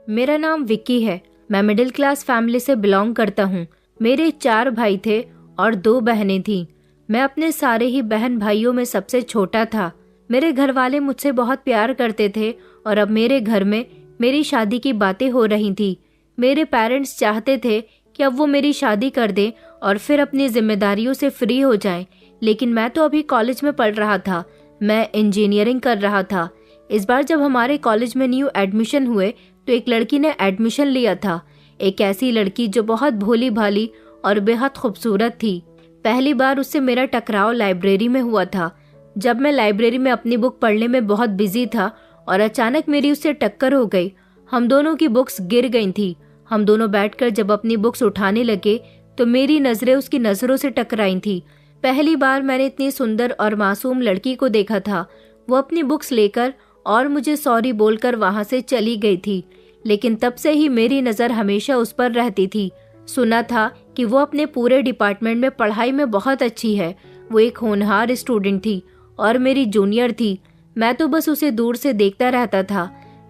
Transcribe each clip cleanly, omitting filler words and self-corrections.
मेरा नाम विक्की है। मैं मिडिल क्लास फैमिली से बिलोंग करता हूँ। मेरे 4 भाई थे और 2 बहनें थीं। मैं अपने सारे ही बहन भाइयों में सबसे छोटा था। मेरे घर वाले मुझसे बहुत प्यार करते थे और अब मेरे घर में मेरी शादी की बातें हो रही थी। मेरे पेरेंट्स चाहते थे कि अब वो मेरी शादी कर दें और फिर अपनी जिम्मेदारियों से फ्री हो जाएं। लेकिन मैं तो अभी कॉलेज में पढ़ रहा था। मैं इंजीनियरिंग कर रहा था। इस बार जब हमारे कॉलेज में न्यू एडमिशन हुए तो एक लड़की ने एडमिशन लिया था। एक ऐसी लड़की जो बहुत भोली भाली और बेहद खूबसूरत थी। पहली बार उससे मेरा टकराव लाइब्रेरी में हुआ था, जब मैं लाइब्रेरी में अपनी बुक पढ़ने में बहुत बिजी था और अचानक मेरी उससे टक्कर हो गई। हम दोनों की बुक्स गिर गई थी। हम दोनों बैठकर जब अपनी बुक्स उठाने लगे तो मेरी नजरें उसकी नजरों से टकराई थी। पहली बार मैंने इतनी सुंदर और मासूम लड़की को देखा था। वो अपनी बुक्स लेकर और मुझे सॉरी बोलकर वहां से चली गई थी। लेकिन तब से ही मेरी नजर हमेशा उस पर रहती थी। सुना था कि वो अपने पूरे डिपार्टमेंट में पढ़ाई में बहुत अच्छी है। वो एक होनहार स्टूडेंट थी और मेरी जूनियर थी। मैं तो बस उसे दूर से देखता रहता था।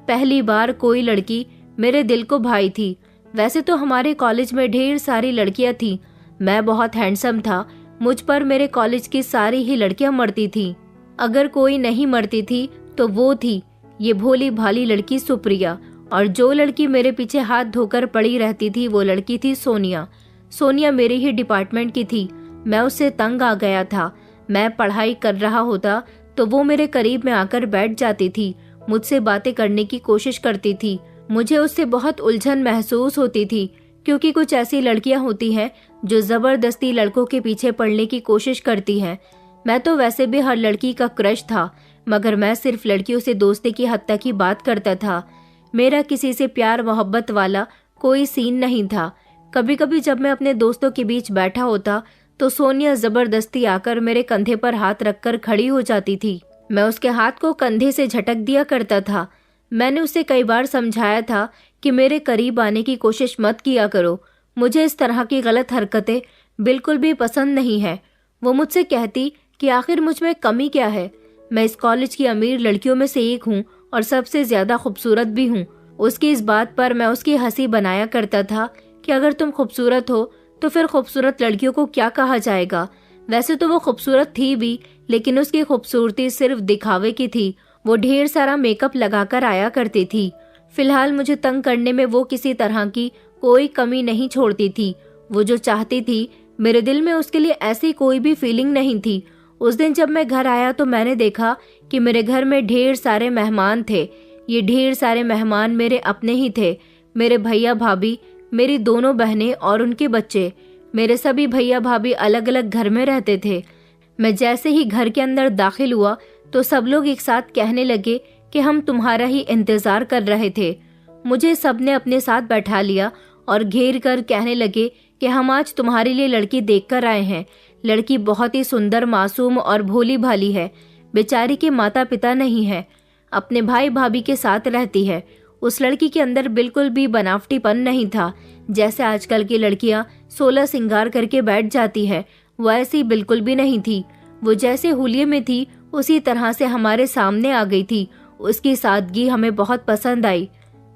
पहली बार कोई लड़की मेरे दिल को भाई थी। वैसे तो हमारे कॉलेज में ढेर सारी लड़कियां थीं। मैं बहुत हैंडसम था। मुझ पर मेरे कॉलेज की सारी ही लड़कियां मरती थीं। अगर कोई नहीं मरती थी तो वो थी ये भोली भाली लड़की सुप्रिया। और जो लड़की मेरे पीछे हाथ धोकर पड़ी रहती थी वो लड़की थी सोनिया। सोनिया मेरे ही डिपार्टमेंट की थी। मैं उससे तंग आ गया था। मैं पढ़ाई कर रहा होता तो वो मेरे करीब में आकर बैठ जाती थी। मुझसे बातें करने की कोशिश करती थी। मुझे उससे बहुत उलझन महसूस होती थी, क्योंकि कुछ ऐसी लड़कियां होती हैं जो जबरदस्ती लड़कों के पीछे पड़ने की कोशिश करती हैं। मैं तो वैसे भी हर लड़की का क्रश था, मगर मैं सिर्फ लड़कियों से दोस्ती की हद तक ही बात करता था। मेरा किसी से प्यार मोहब्बत वाला कोई सीन नहीं था। कभी कभी जब मैं अपने दोस्तों के बीच बैठा होता तो सोनिया जबरदस्ती आकर मेरे कंधे पर हाथ रखकर खड़ी हो जाती थी। मैं उसके हाथ को कंधे से झटक दिया करता था। मैंने उसे कई बार समझाया था कि मेरे करीब आने की कोशिश मत किया करो। मुझे इस तरह की गलत हरकतें बिल्कुल भी पसंद नहीं है। वो मुझसे कहती कि आखिर मुझ में कमी क्या है। मैं इस कॉलेज की अमीर लड़कियों में से एक हूँ और सबसे ज्यादा खूबसूरत भी हूँ। उसकी इस बात पर मैं उसकी हंसी बनाया करता था कि अगर तुम खूबसूरत हो तो फिर खूबसूरत लड़कियों को क्या कहा जाएगा। वैसे तो वो खूबसूरत थी भी, लेकिन उसकी खूबसूरती सिर्फ दिखावे की थी। वो ढेर सारा मेकअप लगाकर आया करती थी। फिलहाल मुझे तंग करने में वो किसी तरह की कोई कमी नहीं छोड़ती थी। वो जो चाहती थी, मेरे दिल में उसके लिए ऐसी कोई भी फीलिंग नहीं थी। उस दिन जब मैं घर आया तो मैंने देखा कि मेरे घर में ढेर सारे मेहमान थे। ये ढेर सारे मेहमान मेरे अपने ही थे। मेरे भैया भाभी, मेरी दोनों बहनें और उनके बच्चे। मेरे सभी भैया भाभी अलग अलग घर में रहते थे। मैं जैसे ही घर के अंदर दाखिल हुआ तो सब लोग एक साथ कहने लगे कि हम तुम्हारा ही इंतजार कर रहे थे। मुझे सबने अपने साथ बैठा लिया और घेर कर कहने लगे कि हम आज तुम्हारे लिए लड़की देखकर आए हैं। लड़की बहुत ही सुंदर, मासूम और भोली भाली है। बेचारी के माता पिता नहीं है, अपने भाई भाभी के साथ रहती है। उस लड़की के अंदर बिल्कुल भी बनावटीपन नहीं था। जैसे आजकल की लड़कियां 16 सिंगार करके बैठ जाती है, वो ऐसी बिल्कुल भी नहीं थी। वो जैसे हुलिये में थी उसी तरह से हमारे सामने आ गई थी। उसकी सादगी हमें बहुत पसंद आई।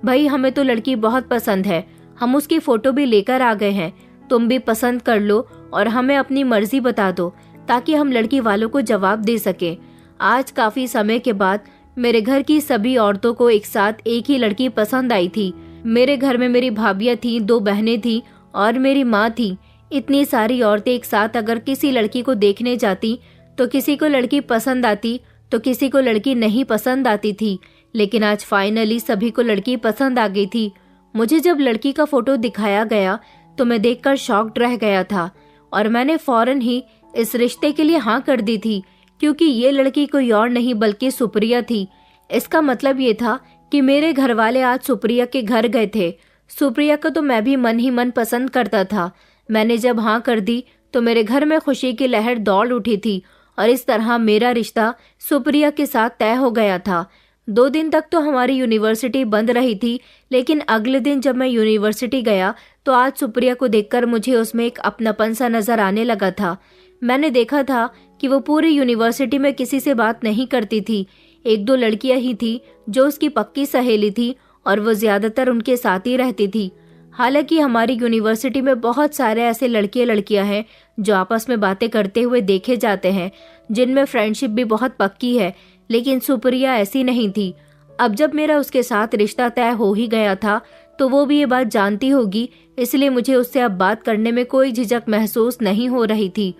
भाई, हमें तो लड़की बहुत पसंद है। हम उसकी फोटो भी लेकर आ गए हैं। तुम भी पसंद कर लो और हमें अपनी मर्जी बता दो, ताकि हम लड़की वालों को जवाब दे सके। आज काफी समय के बाद मेरे घर की सभी औरतों को एक साथ एक ही लड़की पसंद आई थी। मेरे घर में मेरी भाभियां थीं, 2 बहनें थीं और मेरी माँ थी। इतनी सारी औरतें एक साथ अगर किसी लड़की को देखने जाती तो किसी को लड़की पसंद आती तो किसी को लड़की नहीं पसंद आती थी। लेकिन आज फाइनली सभी को लड़की पसंद आ गई थी। मुझे जब लड़की का फोटो दिखाया गया तो मैं देखकर शॉक्ड रह गया था और मैंने फौरन ही इस रिश्ते के लिए हाँ कर दी थी, क्योंकि ये लड़की कोई और नहीं बल्कि सुप्रिया थी। इसका मतलब ये था कि मेरे घर वाले आज सुप्रिया के घर गए थे। सुप्रिया को तो मैं भी मन ही मन पसंद करता था। मैंने जब हाँ कर दी तो मेरे घर में खुशी की लहर दौड़ उठी थी और इस तरह मेरा रिश्ता सुप्रिया के साथ तय हो गया था। 2 दिन तक तो हमारी यूनिवर्सिटी बंद रही थी, लेकिन अगले दिन जब मैं यूनिवर्सिटी गया तो आज सुप्रिया को देखकर मुझे उसमें एक अपनापन सा नजर आने लगा था। मैंने देखा था कि वो पूरी यूनिवर्सिटी में किसी से बात नहीं करती थी। 1-2 लड़कियां ही थी जो उसकी पक्की सहेली थी और वो ज्यादातर उनके साथ ही रहती थी। हालांकि हमारी यूनिवर्सिटी में बहुत सारे ऐसे लड़के लड़कियां हैं जो आपस में बातें करते हुए देखे जाते हैं, जिनमें फ्रेंडशिप भी बहुत पक्की है, लेकिन सुप्रिया ऐसी नहीं थी। अब जब मेरा उसके साथ रिश्ता तय हो ही गया था तो वो भी ये बात जानती होगी, इसलिए मुझे उससे अब बात करने में कोई झिझक महसूस नहीं हो रही थी।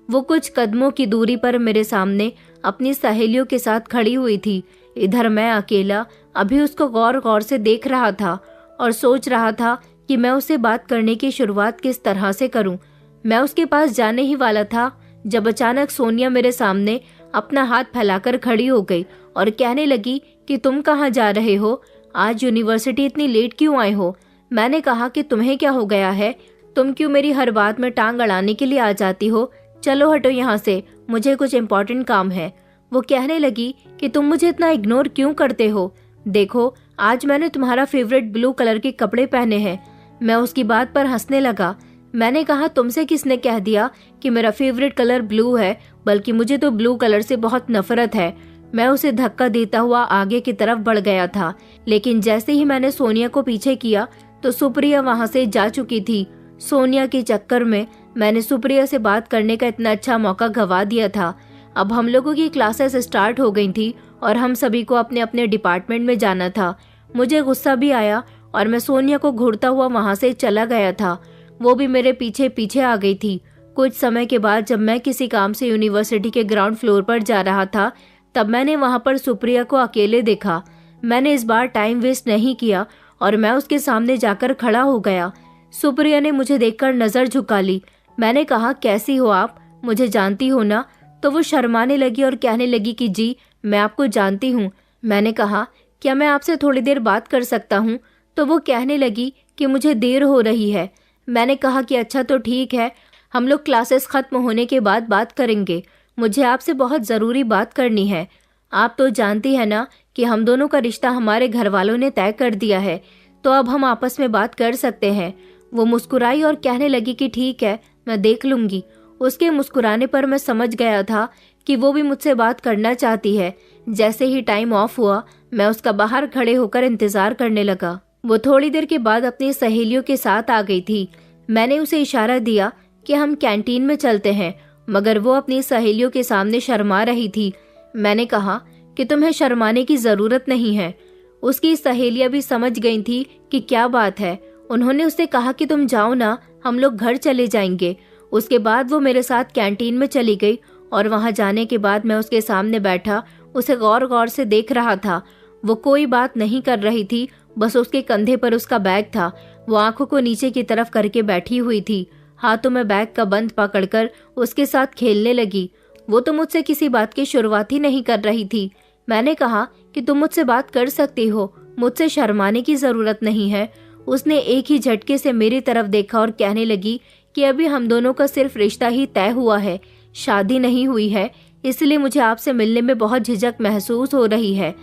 वो कुछ कदमों की दूरी पर मेरे सामने अपनी सहेलियों के साथ खड़ी हुई थी। इधर मैं अकेला अभी उसको गौर गौर से देख रहा था और सोच रहा था कि मैं उससे बात करने की शुरुआत किस तरह से करूं। मैं उसके पास जाने ही वाला था जब अचानक सोनिया मेरे सामने अपना हाथ फैलाकर खड़ी हो गई और कहने लगी कि तुम कहाँ जा रहे हो? आज यूनिवर्सिटी इतनी लेट क्यों आए हो? मैंने कहा कि तुम्हें क्या हो गया है? तुम क्यों मेरी हर बात में टांग अड़ाने के लिए आ जाती हो? चलो हटो यहाँ से, मुझे कुछ इम्पोर्टेंट काम है। वो कहने लगी कि तुम मुझे इतना इग्नोर क्यों करते हो? देखो, आज मैंने तुम्हारा फेवरेट ब्लू कलर के कपड़े पहने हैं। मैं उसकी बात पर हंसने लगा। मैंने कहा, तुमसे किसने कह दिया कि मेरा फेवरेट कलर ब्लू है? बल्कि मुझे तो ब्लू कलर से बहुत नफरत है। मैं उसे धक्का देता हुआ आगे की तरफ बढ़ गया था, लेकिन जैसे ही मैंने सोनिया को पीछे किया तो सुप्रिया वहां से जा चुकी थी। सोनिया के चक्कर में मैंने सुप्रिया से बात करने का इतना अच्छा मौका गंवा दिया था। अब हम लोगों की क्लासेस स्टार्ट हो गई थी और हम सभी को अपने अपने डिपार्टमेंट में जाना था। मुझे गुस्सा भी आया और मैं सोनिया को घूरता हुआ वहां से चला गया था। वो भी मेरे पीछे पीछे आ गई थी। कुछ समय के बाद जब मैं किसी काम से यूनिवर्सिटी के ग्राउंड फ्लोर पर जा रहा था, तब मैंने वहां पर सुप्रिया को अकेले देखा। मैंने इस बार टाइम वेस्ट नहीं किया और मैं उसके सामने जाकर खड़ा हो गया। सुप्रिया ने मुझे देखकर नजर झुका ली। मैंने कहा, कैसी हो आप? मुझे जानती हो ना? तो वो शर्माने लगी और कहने लगी कि जी, मैं आपको जानती हूँ। मैंने कहा, क्या मैं आपसे थोड़ी देर बात कर सकता हूँ? तो वो कहने लगी कि मुझे देर हो रही है। मैंने कहा कि अच्छा तो ठीक है, हम लोग क्लासेस खत्म होने के बाद बात करेंगे। मुझे आपसे बहुत ज़रूरी बात करनी है। आप तो जानती है ना कि हम दोनों का रिश्ता हमारे घर वालों ने तय कर दिया है, तो अब हम आपस में बात कर सकते हैं। वो मुस्कुराई और कहने लगी कि ठीक है, मैं देख लूंगी। उसके मुस्कुराने पर मैं समझ गया था कि वो भी मुझसे बात करना चाहती है। जैसे ही टाइम ऑफ हुआ, मैं उसका बाहर खड़े होकर इंतजार करने लगा। वो थोड़ी देर के बाद अपनी सहेलियों के साथ आ गई थी। मैंने उसे इशारा दिया कि हम कैंटीन में चलते हैं, मगर वो अपनी सहेलियों के सामने शर्मा रही थी। मैंने कहा कि तुम्हें शर्माने की जरूरत नहीं है। उसकी सहेलियां भी समझ गई थी कि क्या बात है। उन्होंने उससे कहा कि तुम जाओ ना, हम लोग घर चले जाएंगे। उसके बाद वो मेरे साथ कैंटीन में चली गई और वहां जाने के बाद मैं उसके सामने बैठा उसे गौर गौर से देख रहा था। वो कोई बात नहीं कर रही थी, बस उसके कंधे पर उसका बैग था। वो आंखों को नीचे की तरफ करके बैठी हुई थी। हाथों में बैग का बंद पकड़कर उसके साथ खेलने लगी। वो तो मुझसे किसी बात की शुरुआत ही नहीं कर रही थी। मैंने कहा कि तुम मुझसे बात कर सकती हो, मुझसे शर्माने की जरूरत नहीं है। उसने एक ही झटके से मेरी तरफ देखा और कहने लगी कि अभी हम दोनों का सिर्फ रिश्ता ही तय हुआ है, शादी नहीं हुई है, इसलिए मुझे आपसे मिलने में बहुत झिझक महसूस हो रही है।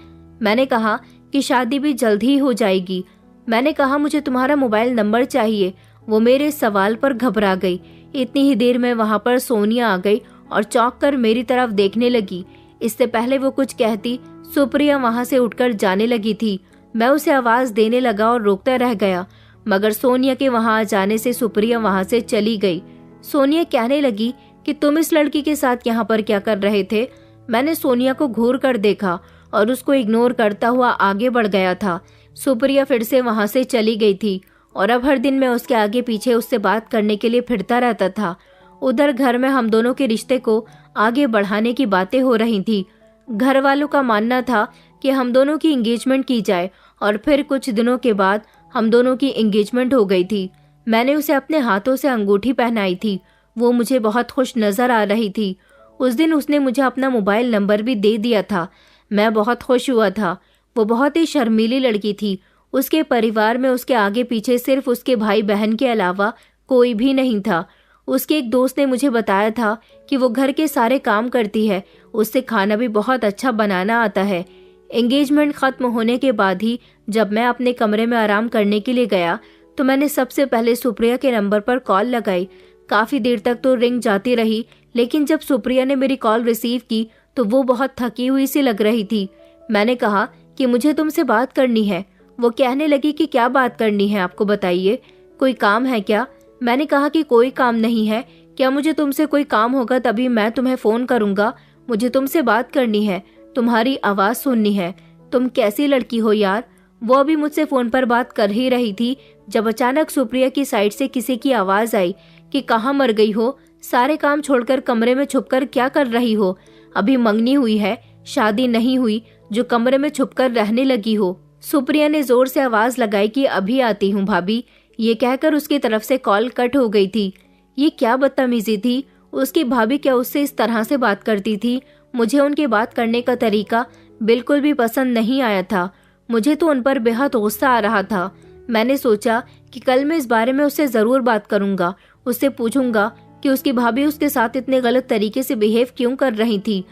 मैंने कहा कि शादी भी जल्द ही हो जाएगी। मैंने कहा, मुझे तुम्हारा मोबाइल नंबर चाहिए। वो मेरे सवाल पर घबरा गई। इतनी ही देर में वहां पर सोनिया आ गई और चौंक कर मेरी तरफ देखने लगी। इससे पहले वो कुछ कहती, सुप्रिया वहां से उठकर जाने लगी थी। मैं उसे आवाज देने लगा और रोकता रह गया, मगर सोनिया के वहां आ जाने से सुप्रिया वहां से चली गई। सोनिया कहने लगी कि तुम इस लड़की के साथ यहाँ पर क्या कर रहे थे? मैंने सोनिया को घूर कर देखा और उसको इग्नोर करता हुआ आगे बढ़ गया था। सुप्रिया फिर से वहां से चली गई थी और अब हर दिन मैं उसके आगे पीछे उससे बात करने के लिए फिरता रहता था। उधर घर में हम दोनों के रिश्ते को आगे बढ़ाने की बातें हो रही थी। घर वालों का मानना था कि हम दोनों की एंगेजमेंट की जाए और फिर कुछ दिनों के बाद हम दोनों की एंगेजमेंट हो गई थी। मैंने उसे अपने हाथों से अंगूठी पहनाई थी। वो मुझे बहुत खुश नजर आ रही थी। उस दिन उसने मुझे अपना मोबाइल नंबर भी दे दिया था। मैं बहुत खुश हुआ था। वो बहुत ही शर्मीली लड़की थी। उसके परिवार में उसके आगे पीछे सिर्फ उसके भाई बहन के अलावा कोई भी नहीं था। उसके एक दोस्त ने मुझे बताया था कि वो घर के सारे काम करती है, उससे खाना भी बहुत अच्छा बनाना आता है। एंगेजमेंट खत्म होने के बाद ही जब मैं अपने कमरे में आराम करने के लिए गया तो मैंने सबसे पहले सुप्रिया के नंबर पर कॉल लगाई। काफी देर तक तो रिंग जाती रही, लेकिन जब सुप्रिया ने मेरी कॉल रिसीव की तो वो बहुत थकी हुई सी लग रही थी। मैंने कहा कि मुझे तुमसे बात करनी है। वो कहने लगी कि क्या बात करनी है आपको, बताइए, कोई काम है क्या? मैंने कहा कि कोई काम नहीं है। क्या मुझे तुमसे कोई काम होगा तभी मैं तुम्हें फोन करूंगा? मुझे तुमसे बात करनी है, तुम्हारी आवाज सुननी है। तुम कैसी लड़की हो यार? वो अभी मुझसे फोन पर बात कर ही रही थी जब अचानक सुप्रिया की साइड से किसी की आवाज आई कि कहाँ मर गई हो? सारे काम छोड़कर कमरे में छुपकर क्या कर रही हो? अभी मंगनी हुई है, शादी नहीं हुई जो कमरे में छुपकर रहने लगी हो। सुप्रिया ने जोर से आवाज लगाई कि अभी आती हूँ भाभी। ये कहकर उसकी तरफ से कॉल कट हो गई थी। ये क्या बदतमीजी थी? उसकी भाभी क्या उससे इस तरह से बात करती थी? मुझे उनकी बात करने का तरीका बिल्कुल भी पसंद नहीं आया था। मुझे तो उन पर बेहद गुस्सा आ रहा था। मैंने सोचा कि कल मैं इस बारे में उससे जरूर बात करूंगा। उससे पूछूंगा कि उसकी भाभी उसके साथ इतने गलत तरीके से बिहेव क्यों कर रही थी।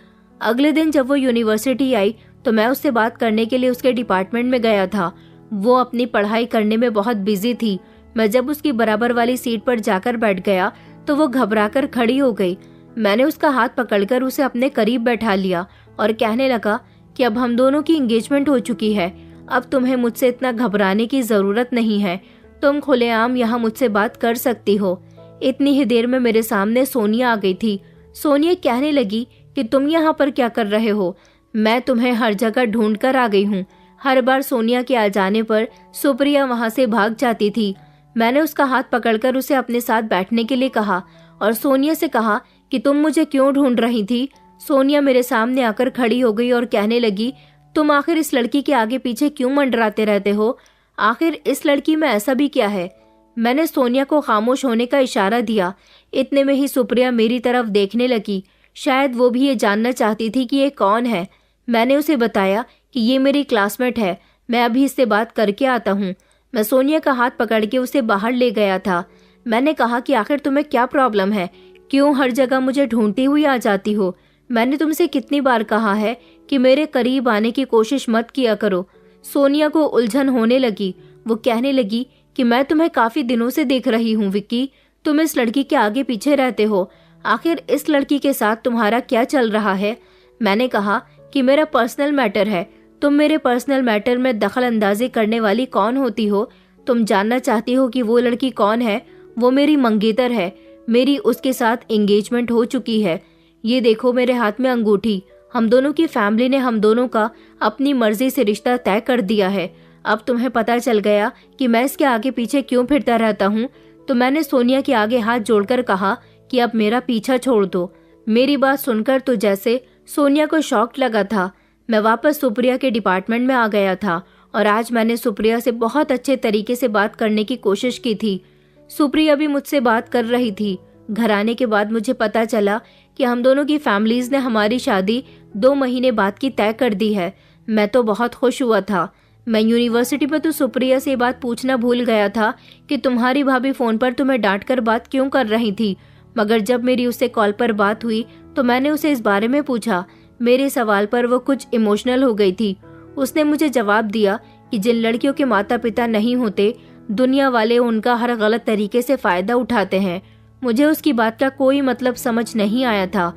अगले दिन जब वो यूनिवर्सिटी आई तो मैं उससे बात करने के लिए उसके डिपार्टमेंट में गया था। वो अपनी पढ़ाई करने में बहुत बिजी थी। मैं जब उसकी बराबर वाली सीट पर जाकर बैठ गया तो वो घबराकर खड़ी हो गई। मैंने उसका हाथ पकड़कर उसे अपने करीब बैठा लिया और कहने लगा कि अब हम दोनों की एंगेजमेंट हो चुकी है। अब तुम्हें मुझसे इतना घबराने की जरूरत नहीं है। तुम खुलेआम यहाँ मुझसे बात कर सकती हो। इतनी ही देर में मेरे सामने सोनिया आ गई थी। सोनिया कहने लगी कि तुम यहाँ पर क्या कर रहे हो? मैं तुम्हें हर जगह ढूंढ कर आ गई हूँ। हर बार सोनिया के आ जाने पर सुप्रिया वहाँ से भाग जाती थी। मैंने उसका हाथ पकड़कर उसे अपने साथ बैठने के लिए कहा और सोनिया से कहा कि तुम मुझे क्यों ढूंढ रही थी? सोनिया मेरे सामने आकर खड़ी हो गई और कहने लगी, तुम आखिर इस लड़की के आगे पीछे क्यों मंडराते रहते हो? आखिर इस लड़की में ऐसा भी क्या है? मैंने सोनिया को खामोश होने का इशारा दिया। इतने में ही सुप्रिया मेरी तरफ देखने लगी। शायद वो भी ये जानना चाहती थी कि ये कौन है। मैंने उसे बताया कि ये मेरी क्लासमेट है, मैं अभी इससे बात करके आता हूँ। मैं सोनिया का हाथ पकड़ के उसे बाहर ले गया था। मैंने कहा कि आखिर तुम्हें क्या प्रॉब्लम है? क्यों हर जगह मुझे ढूंढती हुई आ जाती हो? मैंने तुमसे कितनी बार कहा है कि मेरे करीब आने की कोशिश मत किया करो। सोनिया को उलझन होने लगी। वो कहने लगी कि मैं तुम्हें काफी दिनों से देख रही हूँ विक्की, तुम इस लड़की के आगे पीछे रहते हो। आखिर इस लड़की के साथ तुम्हारा क्या चल रहा है? मैंने कहा कि मेरा पर्सनल मैटर है। तुम मेरे पर्सनल मैटर में दखल अंदाजी करने वाली कौन होती हो? तुम जानना चाहती हो कि वो लड़की कौन है? वो मेरी मंगेतर है। मेरी उसके साथ एंगेजमेंट हो चुकी है। ये देखो मेरे हाथ में अंगूठी। हम दोनों की फैमिली ने हम दोनों का अपनी मर्जी से रिश्ता तय कर दिया है। अब तुम्हें पता चल गया कि मैं इसके आगे पीछे क्यों फिरता रहता हूँ। तो मैंने सोनिया के आगे हाथ जोड़कर कहा कि अब मेरा पीछा छोड़ दो। मेरी बात सुनकर तो जैसे सोनिया को शॉक लगा था। मैं वापस सुप्रिया के डिपार्टमेंट में आ गया था और आज मैंने सुप्रिया से बहुत अच्छे तरीके से बात करने की कोशिश की थी। सुप्रिया भी मुझसे बात कर रही थी। घर आने के बाद मुझे पता चला कि हम दोनों की फैमिलीज ने हमारी शादी 2 महीने बाद की तय कर दी है। मैं तो बहुत खुश हुआ था। मैं यूनिवर्सिटी में तो सुप्रिया से बात पूछना भूल गया था कि तुम्हारी भाभी फोन पर तुम्हें डांट कर बात क्यों कर रही थी। मगर जब मेरी उससे कॉल पर बात हुई तो मैंने उसे इस बारे में पूछा। मेरे सवाल पर वो कुछ इमोशनल हो गई थी। उसने मुझे जवाब दिया कि जिन लड़कियों के माता पिता नहीं होते, दुनिया वाले उनका हर गलत तरीके से फायदा उठाते हैं। मुझे उसकी बात का कोई मतलब समझ नहीं आया था।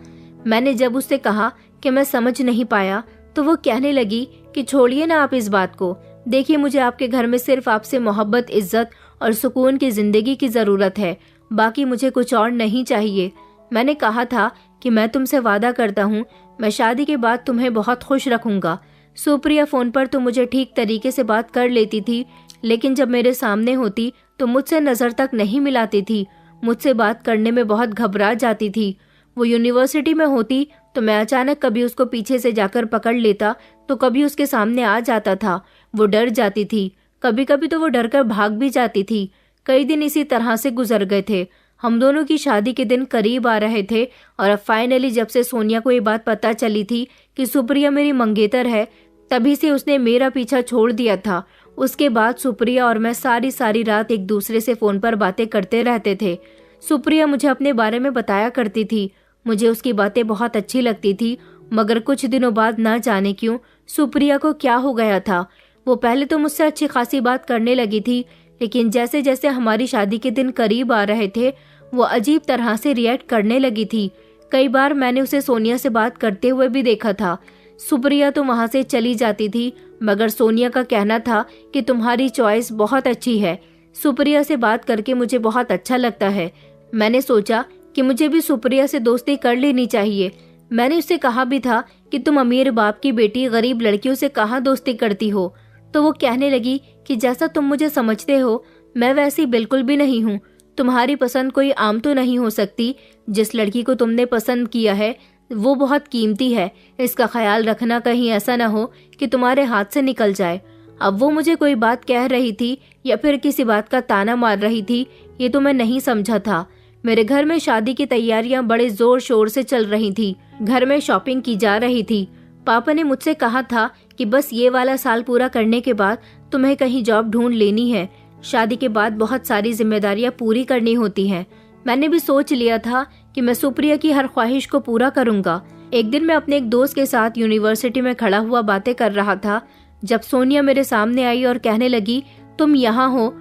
मैंने जब उससे कहा कि मैं समझ नहीं पाया तो वो कहने लगी कि छोड़िए ना आप इस बात को। देखिए, मुझे आपके घर में सिर्फ आपसे मोहब्बत, इज्जत और सुकून की जिंदगी की जरूरत है। बाकी मुझे कुछ और नहीं चाहिए। मैंने कहा था कि मैं तुमसे वादा करता हूँ मैं शादी के बाद तुम्हें बहुत खुश रखूंगा। सुप्रिया फोन पर तो मुझे ठीक तरीके से बात कर लेती थी, लेकिन जब मेरे सामने होती तो मुझसे नजर तक नहीं मिलाती थी। मुझसे बात करने में बहुत घबरा जाती थी। वो यूनिवर्सिटी में होती तो मैं अचानक कभी उसको पीछे से जाकर पकड़ लेता तो कभी उसके सामने आ जाता था। वो डर जाती थी। कभी कभी तो वो डर कर भाग भी जाती थी। कई दिन इसी तरह से गुजर गए थे। हम दोनों की शादी के दिन करीब आ रहे थे और अब फाइनली जब से सोनिया को ये बात पता चली थी कि सुप्रिया मेरी मंगेतर है, तभी से उसने मेरा पीछा छोड़ दिया था। उसके बाद सुप्रिया और मैं सारी रात एक दूसरे से फोन पर बातें करते रहते थे। सुप्रिया मुझे अपने बारे में बताया करती थी। मुझे उसकी बातें बहुत अच्छी लगती थी, मगर कुछ दिनों बाद ना जाने क्यों सुप्रिया को क्या हो गया था। वो पहले तो मुझसे अच्छी खासी बात करने लगी थी, लेकिन जैसे जैसे हमारी शादी के दिन करीब आ रहे थे वो अजीब तरह से रिएक्ट करने लगी थी। कई बार मैंने उसे सोनिया से बात करते हुए भी देखा था। सुप्रिया तो वहां से चली जाती थी, मगर सोनिया का कहना था कि तुम्हारी चॉइस बहुत अच्छी है। सुप्रिया से बात करके मुझे बहुत अच्छा लगता है। मैंने सोचा कि मुझे भी सुप्रिया से दोस्ती कर लेनी चाहिए। मैंने उससे कहा भी था कि तुम अमीर बाप की बेटी गरीब लड़कियों से कहाँ दोस्ती करती हो। तो वो कहने लगी कि जैसा तुम मुझे समझते हो मैं वैसी बिल्कुल भी नहीं हूँ। तुम्हारी पसंद कोई आम तो नहीं हो सकती। जिस लड़की को तुमने पसंद किया है वो बहुत कीमती है। इसका ख्याल रखना कहीं ऐसा ना हो कि तुम्हारे हाथ से निकल जाए। अब वो मुझे कोई बात कह रही थी या फिर किसी बात का ताना मार रही थी, ये तो मैं नहीं समझा था। मेरे घर में शादी की तैयारियां बड़े जोर शोर से चल रही थी। घर में शॉपिंग की जा रही थी। पापा ने मुझसे कहा था कि बस ये वाला साल पूरा करने के बाद तुम्हें कहीं जॉब ढूंढ लेनी है। शादी के बाद बहुत सारी जिम्मेदारियां पूरी करनी होती हैं। मैंने भी सोच लिया था कि मैं सुप्रिया की हर ख्वाहिश को पूरा करूंगा। एक दिन मैं अपने एक दोस्त के साथ यूनिवर्सिटी में खड़ा हुआ बातें कर रहा था जब सोनिया मेरे सामने आई और कहने लगी, तुम यहाँ हो?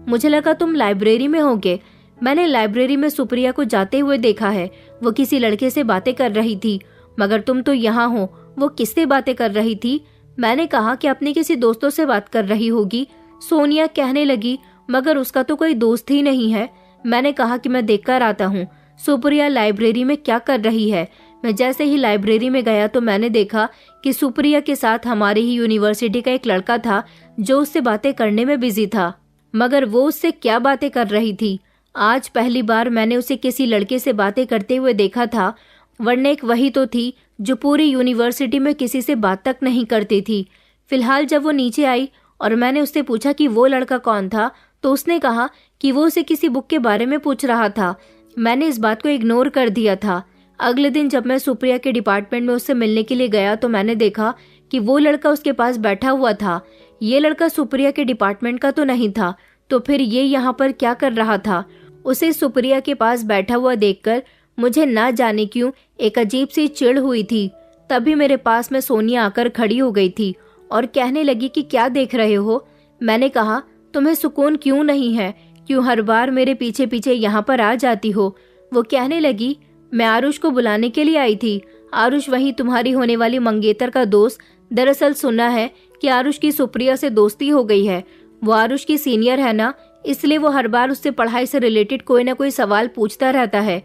मुझे लगा तुम लाइब्रेरी में होगे। मैंने लाइब्रेरी में सुप्रिया को जाते हुए देखा है। वो किसी लड़के से बातें कर रही थी। मगर तुम तो यहाँ हो। वो किससे बातें कर रही थी? मैंने कहा कि अपने किसी दोस्तों से बात कर रही होगी। सोनिया कहने लगी, मगर उसका तो कोई दोस्त ही नहीं है। मैंने कहा कि मैं देखकर आता हूँ सुप्रिया लाइब्रेरी में क्या कर रही है। मैं जैसे ही लाइब्रेरी में गया तो मैंने देखा कि सुप्रिया के साथ हमारी ही यूनिवर्सिटी का एक लड़का था जो उससे बातें करने में बिजी था। मगर वो उससे क्या बातें कर रही थी? आज पहली बार मैंने उसे किसी लड़के से बातें करते हुए देखा था, वरना एक वही तो थी जो पूरी यूनिवर्सिटी में किसी से बात तक नहीं करती थी। फिलहाल जब वो नीचे आई और मैंने उससे पूछा कि वो लड़का कौन था, तो उसने कहा कि वो उसे किसी बुक के बारे में पूछ रहा था। मैंने इस बात को इग्नोर कर दिया था। अगले दिन जब मैं सुप्रिया के डिपार्टमेंट में उससे मिलने के लिए गया तो मैंने देखा कि वो लड़का उसके पास बैठा हुआ था। ये लड़का सुप्रिया के डिपार्टमेंट का तो नहीं था, तो फिर ये यहाँ पर क्या कर रहा था? उसे सुप्रिया के पास बैठा हुआ देखकर मुझे ना जाने क्यों एक अजीब सी चिढ़ हुई थी। तभी मेरे पास में सोनिया आकर खड़ी हो गई थी और कहने लगी कि क्या देख रहे हो? मैंने कहा, तुम्हें सुकून क्यों नहीं है? क्यों हर बार मेरे पीछे पीछे यहाँ पर आ जाती हो? वो कहने लगी, मैं आरुष को बुलाने के लिए आई थी। आरुष वही तुम्हारी होने वाली मंगेतर का दोस्त। दरअसल सुना है कि आरुष की सुप्रिया से दोस्ती हो गई है। वो आरुष की सीनियर है ना, इसलिए वो हर बार उससे पढ़ाई से रिलेटेड कोई ना कोई सवाल पूछता रहता है।